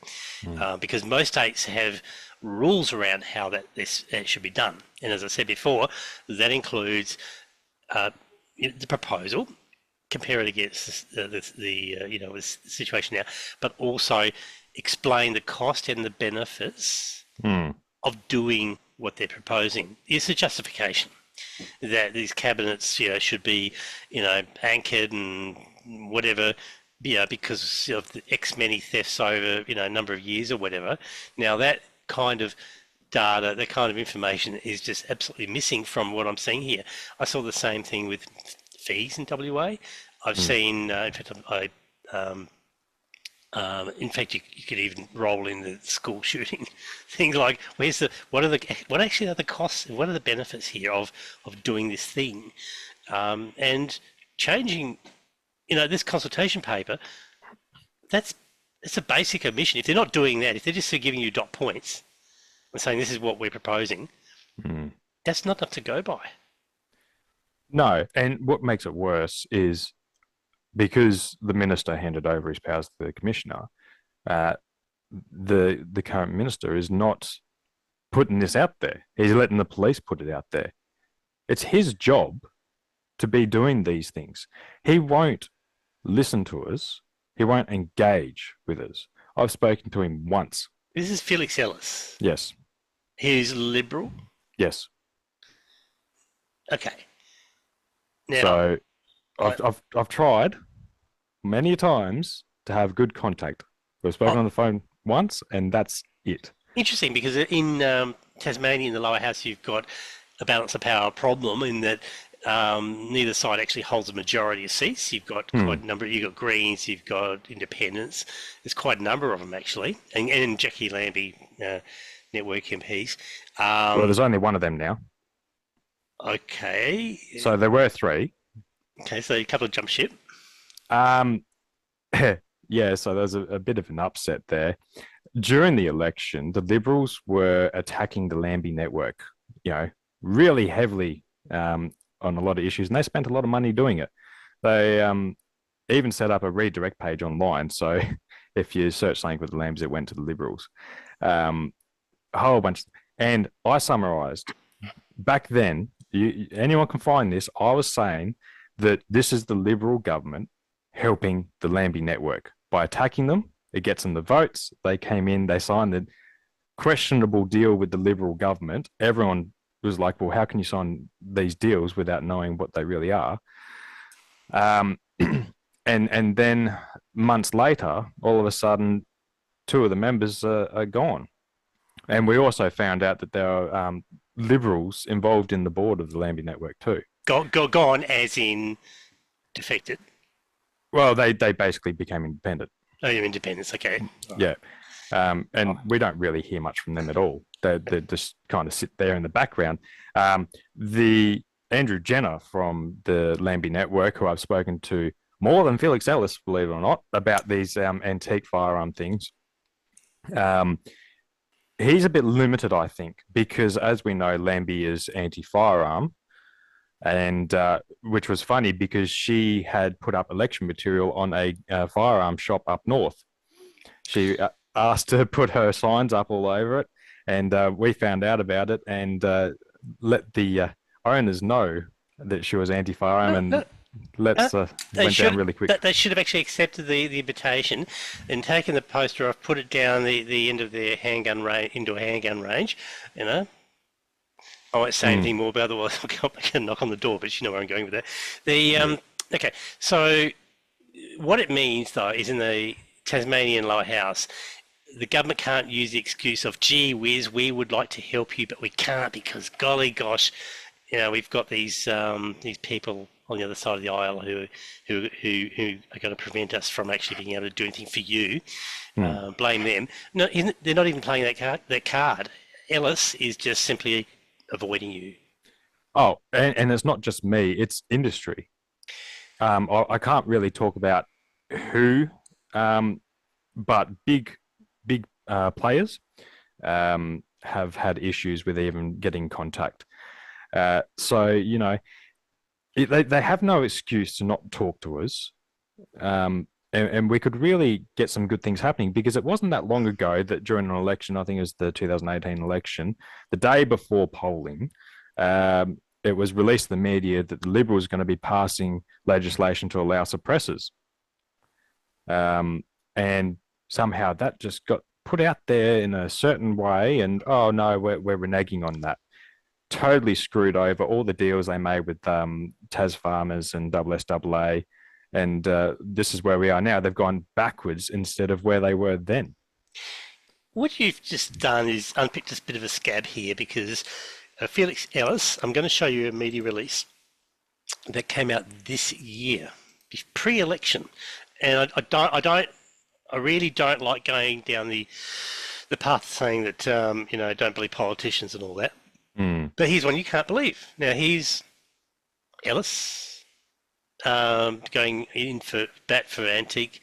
A: because most states have rules around how this should be done. And as I said before, that includes the proposal, compare it against the situation now, but also explain the cost and the benefits of doing what they're proposing. It's a justification that these cabinets, should be, anchored and whatever. yeah, because of the X many thefts over, a number of years or whatever. Now that kind of data, that kind of information is just absolutely missing from what I'm seeing here. I saw the same thing with fees in WA. I've
B: Mm.
A: seen, um, in fact, you could even roll in the school shooting things like what actually are the costs and what are the benefits here of doing this thing, and changing, this consultation paper. That's it's a basic omission. If they're not doing that, if they're just giving you dot points and saying this is what we're proposing,
B: Mm.
A: that's not enough to go by.
B: No, and what makes it worse is because the minister handed over his powers to the commissioner, uh, the current minister is not putting this out there. He's letting the police put it out there. It's his job to be doing these things. He won't listen to us. He won't engage with us. I've spoken to him once.
A: This is Felix Ellis.
B: Yes.
A: He's liberal.
B: Yes.
A: Okay. Now,
B: So I've tried many times to have good contact. We've spoken on the phone once, and that's it.
A: interesting because in Tasmania, in the lower house, you've got a balance of power problem in that neither side actually holds a majority of seats. You've got quite a number. You've got Greens, you've got Independents. There's quite a number of them actually, and Jackie Lambie Network MPs.
B: Well, there's only one of them now.
A: Okay.
B: So there were three.
A: Okay, so a couple of jump ship.
B: Um, yeah, so there's a bit of an upset there. During the election, the Liberals were attacking the Lambie Network, really heavily on a lot of issues, and they spent a lot of money doing it. They even set up a redirect page online, so if you search something with the Lambs, it went to the Liberals. A whole bunch. And I summarised back then, anyone can find this, I was saying that this is the Liberal government helping the Lambie Network. By attacking them, it gets them the votes. They came in, they signed the questionable deal with the Liberal government. Everyone was like, well, how can you sign these deals without knowing what they really are? And then months later, all of a sudden, two of the members are gone. And we also found out that there are Liberals involved in the board of the Lambie Network too.
A: Gone as in defected.
B: Well, they basically became independent.
A: Oh, you're independents, okay.
B: Yeah. And we don't really hear much from them at all. They just kind of sit there in the background. The Andrew Jenner from the Lambie Network, who I've spoken to more than Felix Ellis, believe it or not, about these antique firearm things. He's a bit limited, I think, because as we know, Lambie is anti-firearm, and which was funny because she had put up election material on a firearm shop up north. She asked to put her signs up all over it, and we found out about it and let the owners know that she was anti-firearm, and went down really quick.
A: They should have actually accepted the invitation and taken the poster off, put it down the end of their handgun range, indoor handgun range, I won't say anything more, but otherwise I'll make a knock on the door, but you know where I'm going with that. Okay, so what it means, though, is in the Tasmanian lower house, the government can't use the excuse of, gee whiz, we would like to help you, but we can't because, golly gosh, we've got these people on the other side of the aisle who are going to prevent us from actually being able to do anything for you. Blame them. No, they're not even playing that card. Ellis is just simply avoiding you.
B: Oh, and it's not just me; it's industry. I can't really talk about who, but big players have had issues with even getting contact. So they have no excuse to not talk to us. And we could really get some good things happening because it wasn't that long ago that during an election, I think it was the 2018 election, the day before polling, it was released to the media that the Liberals are going to be passing legislation to allow suppressors. And somehow that just got put out there in a certain way, and oh no, we're reneging on that. Totally screwed over all the deals they made with Tas Farmers and SSAA. And this is where we are now. They've gone backwards instead of where they were then.
A: What you've just done is unpicked this bit of a scab here because Felix Ellis, I'm going to show you a media release that came out this year, pre-election, and I really don't like going down the path of saying that don't believe politicians and all that. But here's one you can't believe. Now here's Ellis going in for bat for antique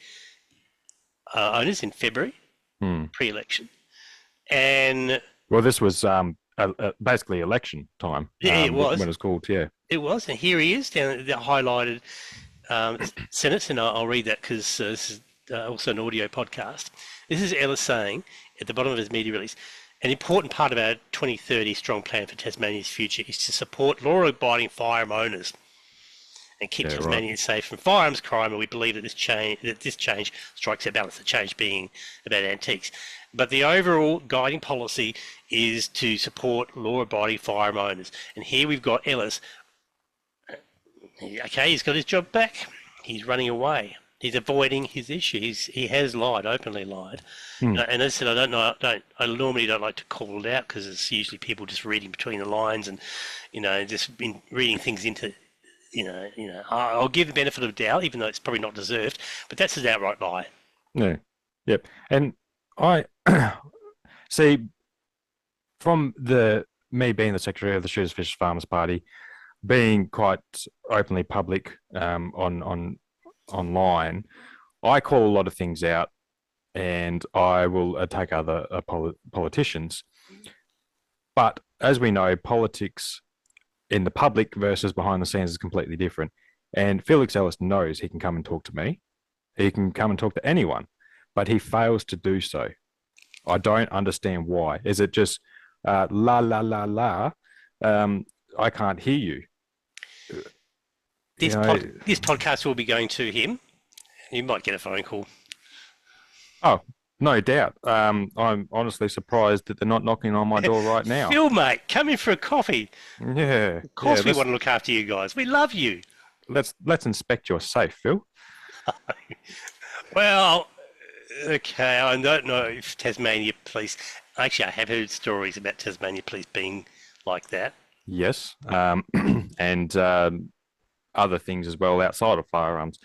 A: owners in February, pre-election, and
B: well, this was basically election time.
A: It was
B: when it was called. Yeah,
A: it was, and here he is down the highlighted sentence, and I'll read that because this is also an audio podcast. This is Ellis saying at the bottom of his media release, an important part of our 2030 strong plan for Tasmania's future is to support law-abiding firearm owners and keep Tasmanians safe from firearms crime, and we believe that this change strikes a balance, the change being about antiques. But the overall guiding policy is to support law-abiding firearm owners. And here we've got Ellis. Okay, he's got his job back. He's running away. He's avoiding his issue. He has lied, openly lied. And as I said, I normally don't like to call it out because it's usually people just reading between the lines and, just been reading things into, I'll give the benefit of the doubt, even though it's probably not deserved, but that's an outright lie.
B: Yeah. Yep. And I see from me being the secretary of the Shooters Fishers Farmers Party, being quite openly public online, I call a lot of things out, and I will attack other politicians. But as we know, politics in the public versus behind the scenes is completely different. And Felix Ellis knows he can come and talk to me. He can come and talk to anyone, but he fails to do so. I don't understand why. Is it just la la la la? I can't hear you.
A: This podcast will be going to him. You might get a phone call.
B: Oh, no doubt. I'm honestly surprised that they're not knocking on my door right now.
A: Phil, mate, come in for a coffee.
B: Yeah.
A: Of course we want to look after you guys. We love you.
B: Let's inspect your safe, Phil.
A: Well, okay, I don't know if Tasmania police... Actually, I have heard stories about Tasmania police being like that.
B: Yes. And other things as well outside of firearms.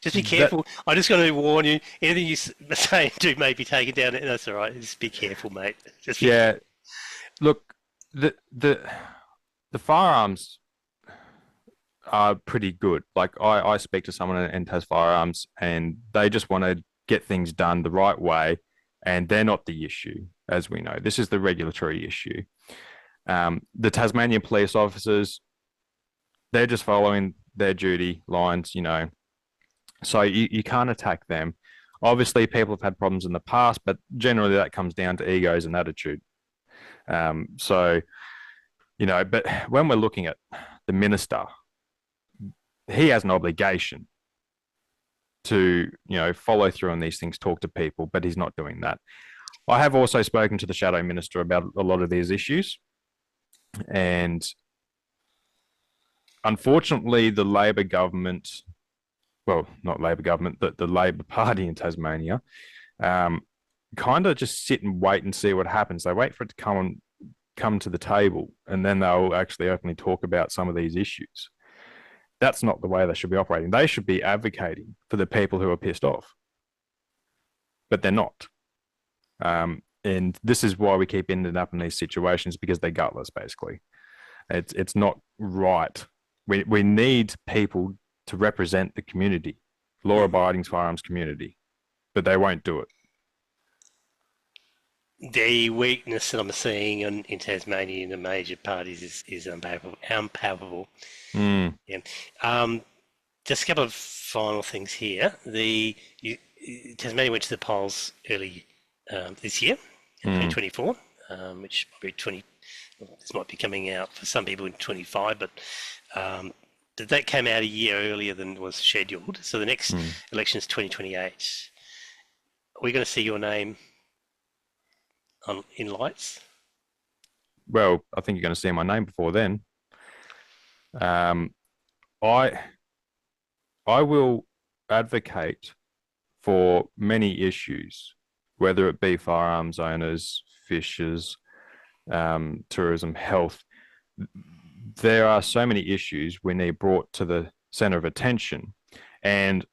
A: Just be careful. I'm just going to warn you. Anything you say and do may be taken down. That's all right. Just be careful, mate.
B: Careful. Look, the firearms are pretty good. Like I speak to someone in Tas Firearms, and they just want to get things done the right way, and they're not the issue, as we know. This is the regulatory issue. The Tasmanian police officers, they're just following their duty lines, So you can't attack them. Obviously, people have had problems in the past, but generally that comes down to egos and attitude. But when we're looking at the minister, he has an obligation to, follow through on these things, talk to people, but he's not doing that. I have also spoken to the shadow minister about a lot of these issues, and unfortunately, the Labor government, well, not Labor government, the Labor Party in Tasmania, kind of just sit and wait and see what happens. They wait for it to come to the table, and then they'll actually openly talk about some of these issues. That's not the way they should be operating. They should be advocating for the people who are pissed off, but they're not. And this is why we keep ending up in these situations, because they're gutless, basically. It's not right. We need people to represent the community, law-abiding firearms community, but they won't do it.
A: The weakness that I'm seeing in Tasmania in the major parties is unpalpable. Yeah. Just a couple of final things here. Tasmania went to the polls early this year, in 2024, which probably this might be coming out for some people in 25, but that came out a year earlier than was scheduled. So the next election is 2028. Are we going to see your name in lights?
B: Well, I think you're going to see my name before then. I will advocate for many issues, whether it be firearms owners, fishers, tourism, health. There are so many issues we need brought to the center of attention. And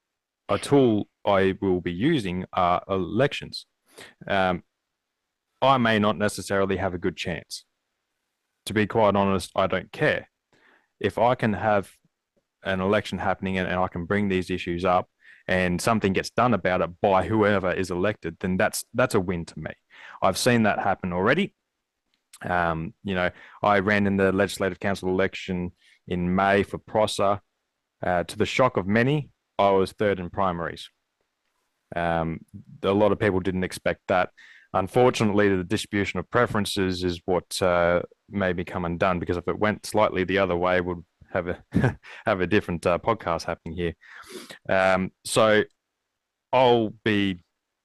B: a tool I will be using are elections. Um, I may not necessarily have a good chance. To be quite honest, I don't care. If I can have an election happening and I can bring these issues up and something gets done about it by whoever is elected, then that's a win to me. I've seen that happen already. I ran in the Legislative Council election in May for Prosser. To the shock of many, I was third in primaries. A lot of people didn't expect that. Unfortunately, the distribution of preferences is what made me come undone, because if it went slightly the other way, we'd have a have a different podcast happening here. So I'll be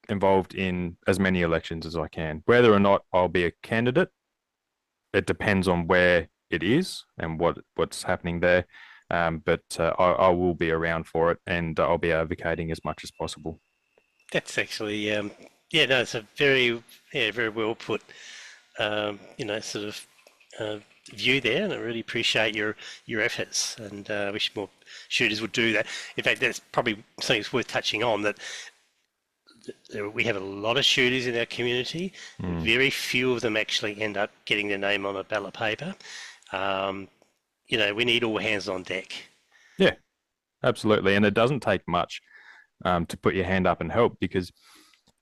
B: involved in as many elections as I can. Whether or not I'll be a candidate, it depends on where it is and what's happening there. But I will be around for it, and I'll be advocating as much as possible.
A: That's actually, no, it's a very well put, sort of view there, and I really appreciate your efforts, and wish more shooters would do that. In fact, that's probably something that's worth touching on, that we have a lot of shooters in our community. Very few of them actually end up getting their name on a ballot paper. We need all hands on deck.
B: Yeah, absolutely. And it doesn't take much to put your hand up and help, because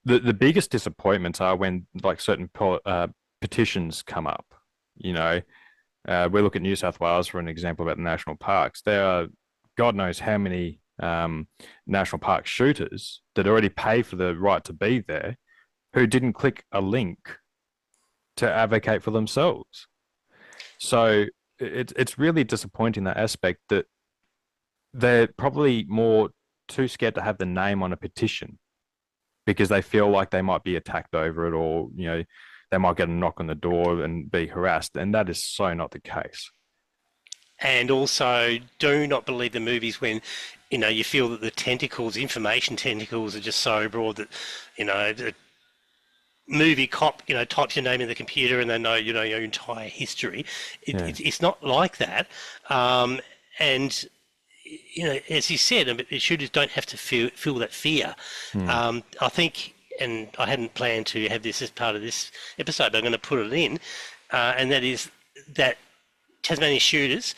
B: the biggest disappointments are when like certain petitions come up. We look at New South Wales for an example about the national parks. There are God knows how many national park shooters that already pay for the right to be there, who didn't click a link to advocate for themselves. So it's really disappointing, that aspect, that they're probably more too scared to have the name on a petition because they feel like they might be attacked over it, or they might get a knock on the door and be harassed, and that is so not the case.
A: And also, do not believe the movies when you feel that the information tentacles are just so broad that the movie cop types your name in the computer and they know your entire history. It's not like that. And as you said, shooters don't have to feel that fear. I think, and I hadn't planned to have this as part of this episode, but I'm going to put it in, and that is that Tasmanian shooters,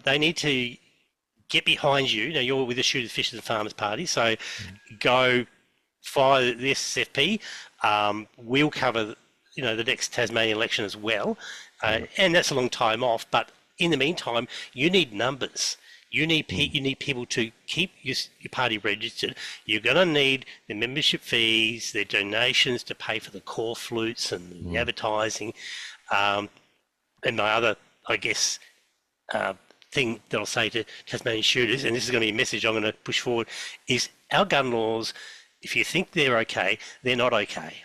A: they need to get behind you. Now, you're with the Shooters, Fishers and Farmers Party, so go fire the SFFP. We'll cover, the next Tasmanian election as well, and that's a long time off. But in the meantime, you need numbers. You need people to keep your party registered. You're going to need the membership fees, their donations to pay for the call flutes and the advertising. And my other, I guess, thing that I'll say to Tasmanian shooters, and this is going to be a message I'm going to push forward, is our gun laws, if you think they're okay, they're not okay.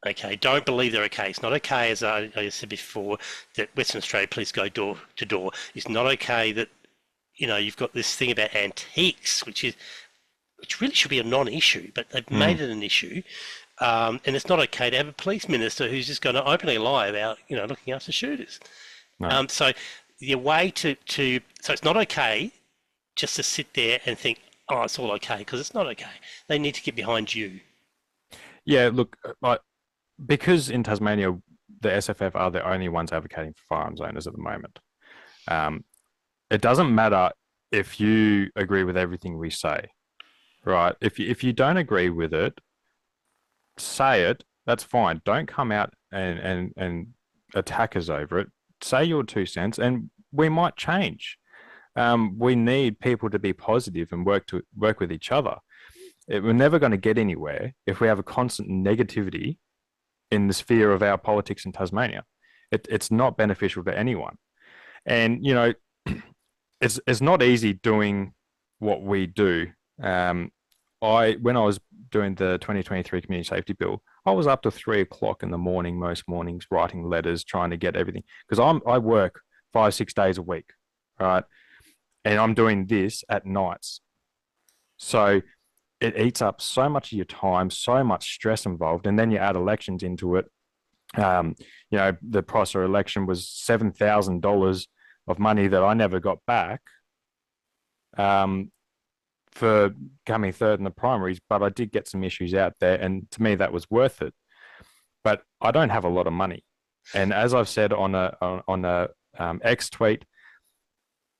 A: Okay, don't believe they're okay. It's not okay, as I said before, that Western Australia police go door to door. It's not okay that you've got this thing about antiques, which really should be a non-issue, but they've made it an issue. And it's not okay to have a police minister who's just going to openly lie about looking after shooters. No. So the way so it's not okay just to sit there and think, oh, it's all okay, because it's not okay. They need to get behind you.
B: Yeah, look, because in Tasmania, the SFF are the only ones advocating for firearms owners at the moment. It doesn't matter if you agree with everything we say, right? If you don't agree with it, say it. That's fine. Don't come out and attack us over it. Say your 2 cents, and we might change. We need people to be positive and work with each other. We're never going to get anywhere if we have a constant negativity in the sphere of our politics in Tasmania. It's not beneficial to anyone. And, it's not easy doing what we do. When I was doing the 2023 Community Safety Bill, I was up to 3 o'clock in the morning, most mornings, writing letters, trying to get everything. Because I work 5-6 days a week, right? And I'm doing this at nights. So it eats up so much of your time, so much stress involved, and then you add elections into it. Um, the price of election was $7,000 of money that I never got back um, for coming third in the primaries, but I did get some issues out there, and to me that was worth it. But I don't have a lot of money, and as I've said on a X tweet,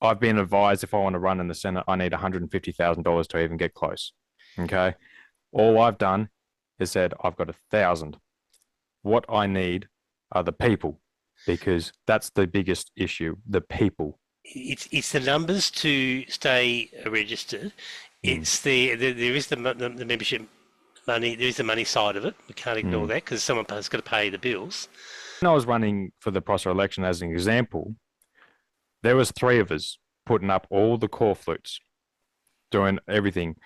B: I've been advised if I want to run in the Senate, I need $150,000 to even get close. Okay, all I've done is said I've got 1,000. What I need are the people, because that's the biggest issue, the people.
A: It's the numbers to stay registered. It's there is the membership money. There is the money side of it. We can't ignore that because someone has got to pay the bills.
B: When I was running for the Prosser election as an example, there was three of us putting up all the core flutes, doing everything.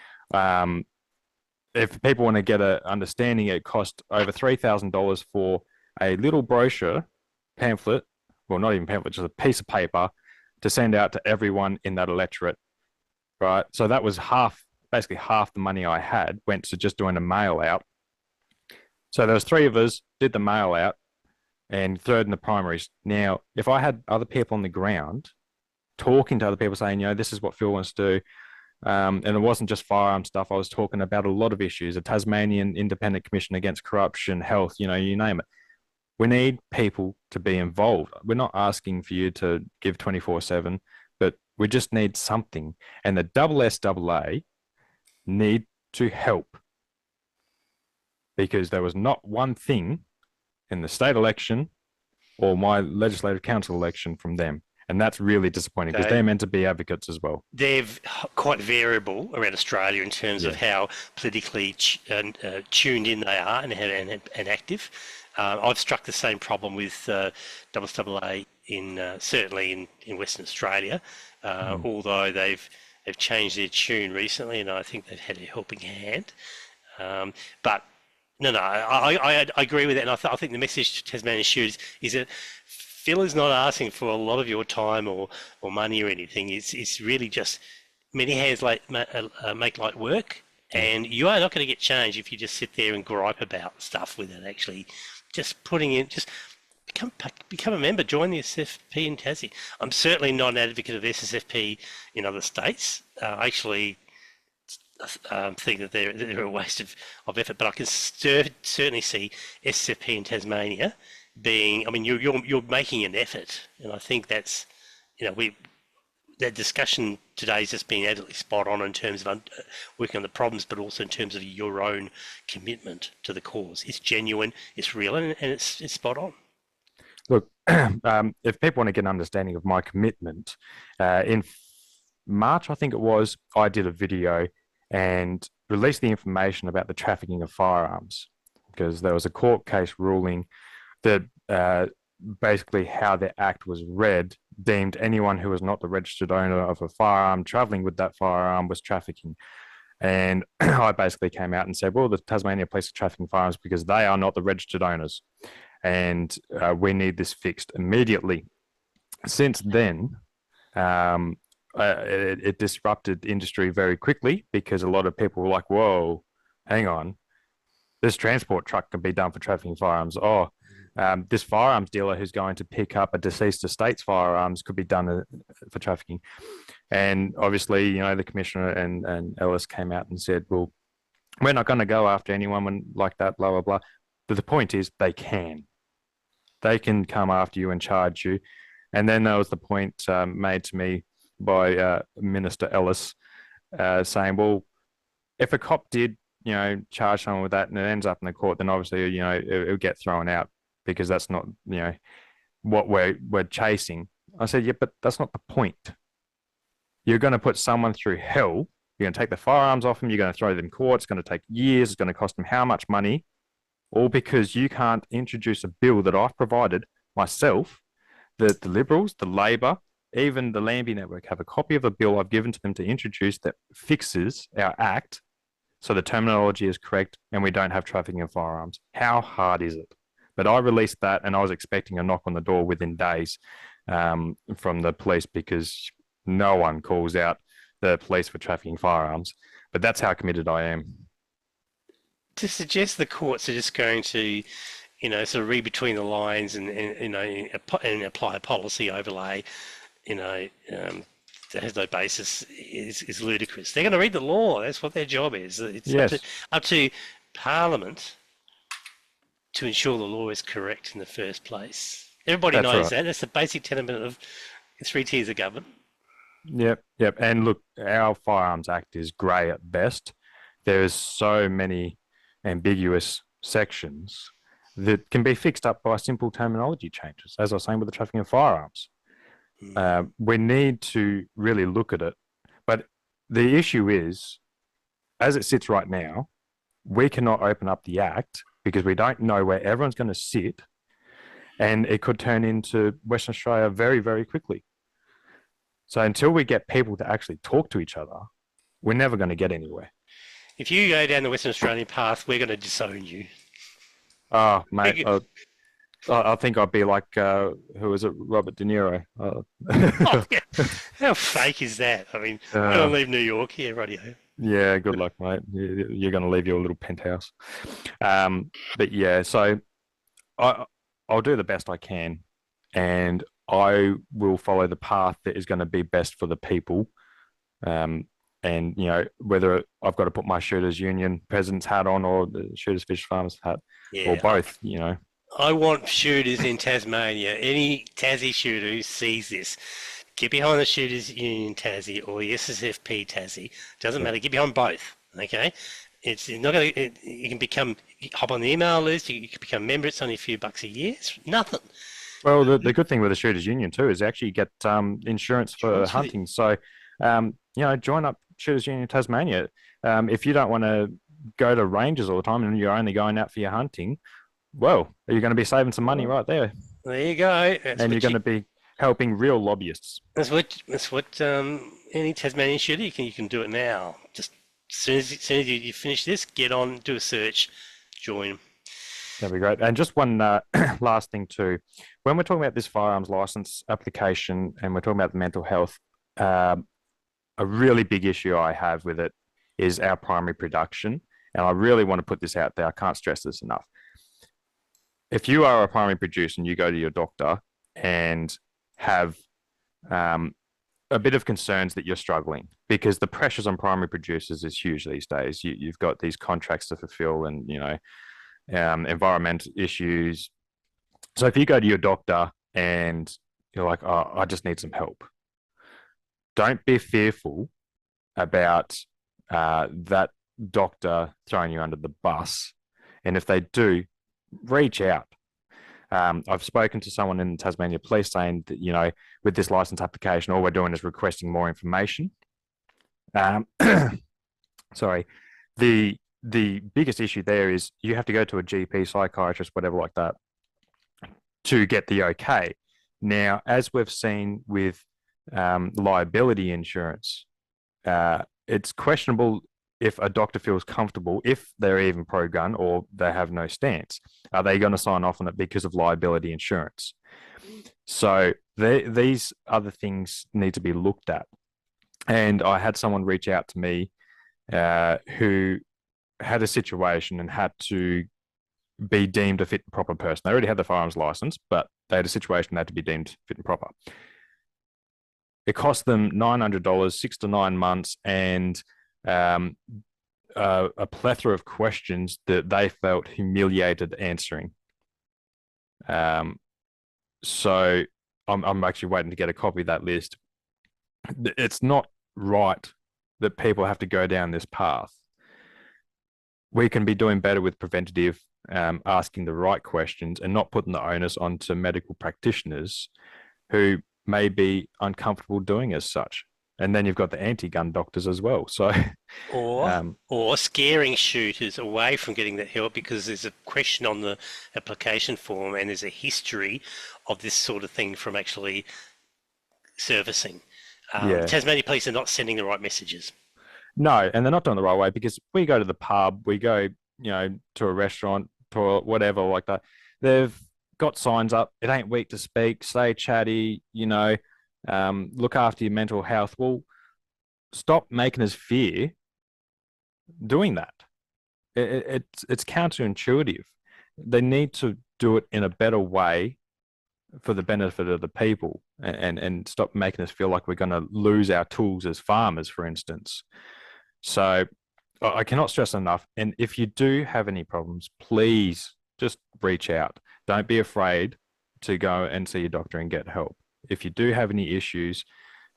B: If people want to get an understanding, it cost over $3,000 for a little brochure pamphlet, well, not even pamphlet, just a piece of paper to send out to everyone in that electorate, right? So that was basically half the money I had went to just doing a mail out. So there was three of us, did the mail out, and third in the primaries. Now, if I had other people on the ground talking to other people saying, this is what Phil wants to do, and it wasn't just firearm stuff. I was talking about a lot of issues, a Tasmanian Independent Commission against corruption, health, you name it. We need people to be involved. We're not asking for you to give 24/7, but we just need something. And the SSAA need to help, because there was not one thing in the state election or my legislative council election from them. And that's really disappointing because they're meant to be advocates as well.
A: They're quite variable around Australia in terms of how politically tuned in they are and active. I've struck the same problem with SSAA certainly in Western Australia, although they've changed their tune recently, and I think they've had a helping hand. But no, I agree with that, and I think the message to Tasmanian shooters is that Phil is not asking for a lot of your time or money or anything. It's really just many hands make light work, and you are not going to get change if you just sit there and gripe about stuff without actually just putting in. Just become a member, join the SFFP in Tassie. I'm certainly not an advocate of SFFP in other states. I actually think that they're a waste of effort, but I can certainly see SFFP in Tasmania being, I mean, you're making an effort, and I think that's, that discussion today has just been absolutely spot on in terms of working on the problems, but also in terms of your own commitment to the cause. It's genuine, it's real, and it's spot on.
B: Look, if people want to get an understanding of my commitment, in March, I think it was, I did a video and released the information about the trafficking of firearms, because there was a court case ruling that basically how the act was read deemed anyone who was not the registered owner of a firearm traveling with that firearm was trafficking. And I basically came out and said, well, the Tasmania Police are trafficking firearms because they are not the registered owners, and we need this fixed immediately. Since then, it disrupted industry very quickly, because a lot of people were like, whoa, hang on, this transport truck can be done for trafficking firearms. Oh, this firearms dealer who's going to pick up a deceased estate's firearms could be done for trafficking. And obviously, the commissioner and Ellis came out and said, well, we're not going to go after anyone like that, blah, blah, blah. But the point is they can come after you and charge you. And then there was the point made to me by Minister Ellis saying, well, if a cop did, charge someone with that and it ends up in the court, then obviously, it'll get thrown out, because that's not, what we're chasing. I said, yeah, but that's not the point. You're going to put someone through hell. You're going to take the firearms off them. You're going to throw them in court. It's going to take years. It's going to cost them how much money? All because you can't introduce a bill that I've provided myself, that the Liberals, the Labor, even the Lambie Network have a copy of a bill I've given to them to introduce that fixes our act so the terminology is correct and we don't have trafficking of firearms. How hard is it? But I released that, and I was expecting a knock on the door within days from the police, because no one calls out the police for trafficking firearms. But that's how committed I am.
A: To suggest the courts are just going to, sort of read between the lines and and apply a policy overlay, you know, um, that has no basis is ludicrous. They're going to read the law. That's what their job is. It's
B: Yes,
A: up to Parliament to ensure the law is correct in the first place. Everybody
B: that's
A: knows
B: right.
A: that. That's the basic tenet of three tiers of government.
B: Yep, yep. And look, our Firearms Act is grey at best. There's so many ambiguous sections that can be fixed up by simple terminology changes, as I was saying with the trafficking of firearms. We need to really look at it. But the issue is, as it sits right now, we cannot open up the Act because we don't know where everyone's going to sit. And it could turn into Western Australia very, very quickly. So until we get people to actually talk to each other, we're never going to get anywhere.
A: If you go down the Western Australian path, we're going to disown you.
B: Oh, mate, I think I'd be like, who is it? Robert De Niro.
A: Oh, yeah. How fake is that? I mean, we're going to leave New York. Yeah, radio.
B: Yeah, good luck, mate. You're going to leave your little penthouse. But yeah, so I, I'll do the best I can, and I will follow the path that is going to be best for the people. Um, and whether I've got to put my shooters union president's hat on or the shooters fish farmers hat, or
A: Yeah,
B: both.
A: I want shooters in Tasmania. Any Tassie shooter who sees this, get behind the Shooters Union Tassie or the SFFP Tassie. Doesn't
B: Yeah.
A: matter. Get behind both. Okay, it's not going to. You can hop on the email list. You can become a member. It's only a few bucks a year. It's nothing.
B: Well, the good thing with the shooters union too is actually get insurance for
A: Insurance for
B: hunting. So, join up Shooters Union Tasmania. If you don't want to go to ranges all the time and you're only going out for your hunting, well, you're going to be saving some money right there,
A: There you go.
B: and you're going to be helping real lobbyists.
A: That's what any Tasmanian shooter you can do it now. Just as soon as you finish this, get on, do a search, join 'em.
B: That'd be great. And just one last thing too, when we're talking about this firearms license application and we're talking about the mental health, a really big issue I have with it is our primary production. And I really want to put this out there. I can't stress this enough. If you are a primary producer and you go to your doctor and have a bit of concerns that you're struggling because the pressures on primary producers is huge these days. You've got these contracts to fulfill and, environmental issues. So if you go to your doctor and you're like, oh, I just need some help, don't be fearful about that doctor throwing you under the bus. And if they do, reach out. I've spoken to someone in the Tasmania Police saying that, with this license application, all we're doing is requesting more information. Sorry. The biggest issue there is you have to go to a GP, psychiatrist, whatever like that, to get the okay. Now, as we've seen with liability insurance, it's questionable if a doctor feels comfortable, if they're even pro-gun or they have no stance. Are they going to sign off on it because of liability insurance? So these other things need to be looked at. And I had someone reach out to me who had a situation and had to be deemed a fit and proper person. They already had the firearms license, but they had a situation that had to be deemed fit and proper. It cost them $900, 6 to 9 months, and a plethora of questions that they felt humiliated answering. So I'm actually waiting to get a copy of that list. It's not right that people have to go down this path. We can be doing better with preventative, asking the right questions and not putting the onus onto medical practitioners who may be uncomfortable doing as such. And then you've got the anti-gun doctors as well. So,
A: Or scaring shooters away from getting that help because there's a question on the application form and there's a history of this sort of thing from actually servicing.
B: yeah,
A: Tasmania Police are not sending the right messages.
B: no, and they're not doing the right way because we go to the pub, we go, to a restaurant, toilet, whatever like that. They've got signs up. It ain't weak to speak. Stay chatty. Look after your mental health. Well, stop making us fear doing that. It's counterintuitive. They need to do it in a better way for the benefit of the people, and stop making us feel like we're going to lose our tools as farmers, for instance. So I cannot stress enough. And if you do have any problems, please just reach out. Don't be afraid to go and see your doctor and get help. If you do have any issues,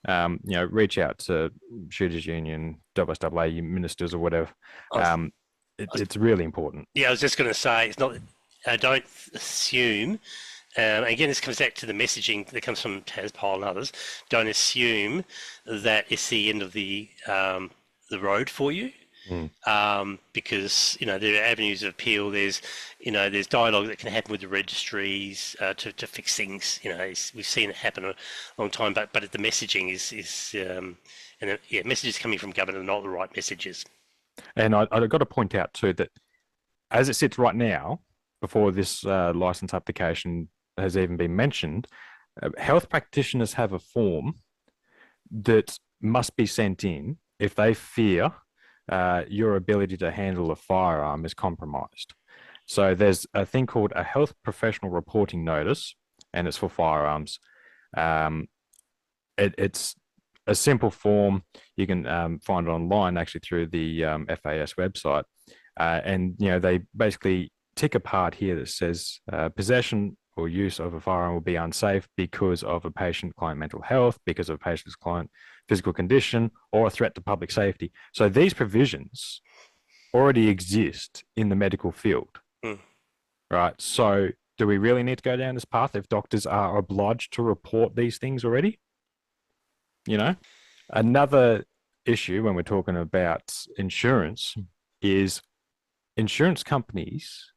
B: reach out to Shooters Union, WSAA ministers, or whatever. It's really important.
A: Yeah, I was just going to say, it's not. Don't assume. Again, this comes back to the messaging that comes from Taspol and others. Don't assume that it's the end of the road for you. Because there are avenues of appeal. There's dialogue that can happen with the registries to fix things. We've seen it happen a long time, but the messaging messages coming from government are not the right messages.
B: And I've got to point out too that as it sits right now, before this license application has even been mentioned, health practitioners have a form that must be sent in if they fear your ability to handle a firearm is compromised. So there's a thing called a health professional reporting notice, and it's for firearms. It's a simple form. You can find it online actually through the FAS website. And they basically tick a part here that says possession or use of a firearm will be unsafe because of a patient-client mental health, because of a patient's client physical condition, or a threat to public safety. So these provisions already exist in the medical field, right? So do we really need to go down this path if doctors are obliged to report these things already? Another issue when we're talking about insurance is insurance companies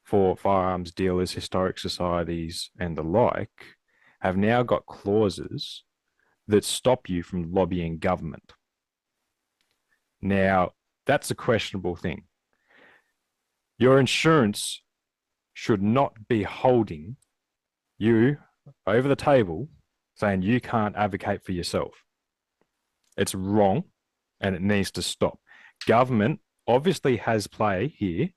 B: for firearms dealers, historic societies, and the like have now got clauses that stop you from lobbying government. Now, that's a questionable thing. Your insurance should not be holding you over the table saying you can't advocate for yourself. It's wrong and it needs to stop. Government obviously has play here,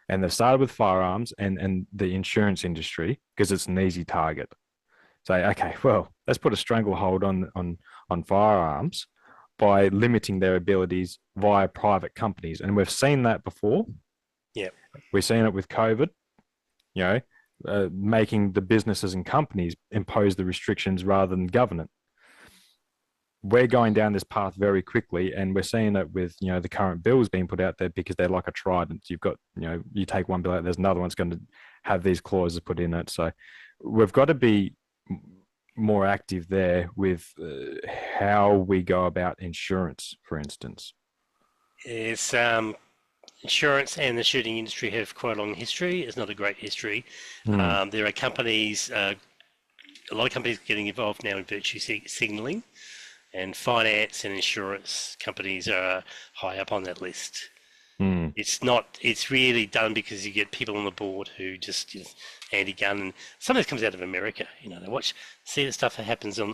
B: and they've started with firearms and the insurance industry because it's an easy target. Say, okay, well, let's put a stranglehold on firearms by limiting their abilities via private companies. And we've seen that before.
A: Yeah.
B: We've seen it with COVID, making the businesses and companies impose the restrictions rather than government. We're going down this path very quickly, and we're seeing it with the current bills being put out there because they're like a trident. You've got you take one bill out, there's another one's going to have these clauses put in it. So we've got to be more active there with how we go about insurance, for instance.
A: It's insurance and the shooting industry have quite a long history. It's not a great history. There are companies, a lot of companies getting involved now in virtue signalling, and finance and insurance companies are high up on that list. It's really done because you get people on the board who just anti-gun, and some of this comes out of America. They see the stuff that happens on,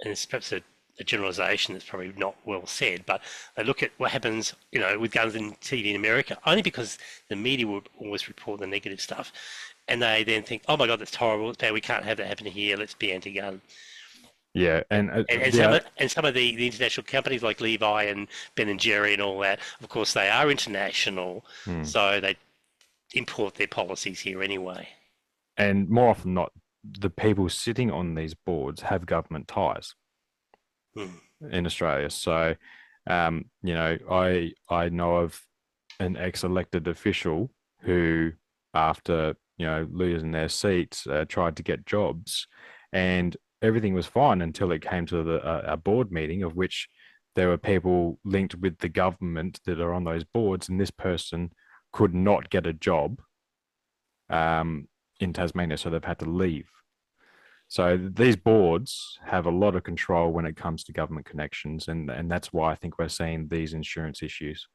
A: and it's perhaps a generalisation that's probably not well said, but they look at what happens, with guns in TV in America, only because the media would always report the negative stuff, and they then think, oh my God, that's horrible, it's bad, we can't have that happen here, let's be anti-gun.
B: Yeah, and
A: some of the international companies like Levi and Ben and Jerry and all that, of course, they are international, so they import their policies here anyway.
B: And more often than not, the people sitting on these boards have government ties in Australia. So, I know of an ex-elected official who, after losing their seats, tried to get jobs, and everything was fine until it came to a board meeting of which there were people linked with the government that are on those boards, and this person could not get a job in Tasmania, so they've had to leave. So these boards have a lot of control when it comes to government connections, and that's why I think we're seeing these insurance issues.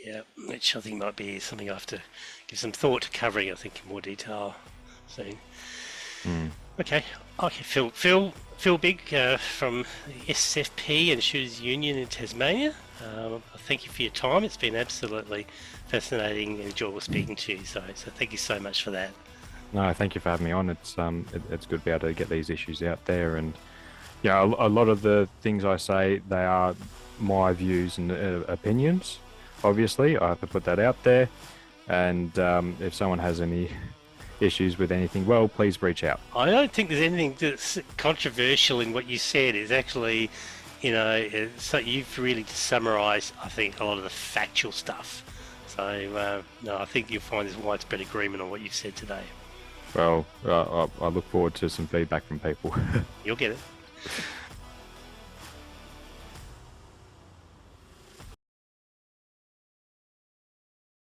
A: Yeah, which I think might be something I have to give some thought to covering, I think, in more detail soon. Okay. Okay, Phil Bigg from the SFFP and Shooters Union in Tasmania. Thank you for your time. It's been absolutely fascinating and enjoyable speaking to you. So thank you so much for that.
B: No, thank you for having me on. It's good to be able to get these issues out there, and yeah, a lot of the things I say, they are my views and opinions. Obviously, I have to put that out there. And if someone has any issues with anything, well, please reach out.
A: I don't think there's anything that's controversial in what you said. It's actually, so you've really summarised, I think, a lot of the factual stuff. So, no, I think you'll find there's widespread agreement on what you've said today.
B: Well, I look forward to some feedback from people.
A: You'll get it.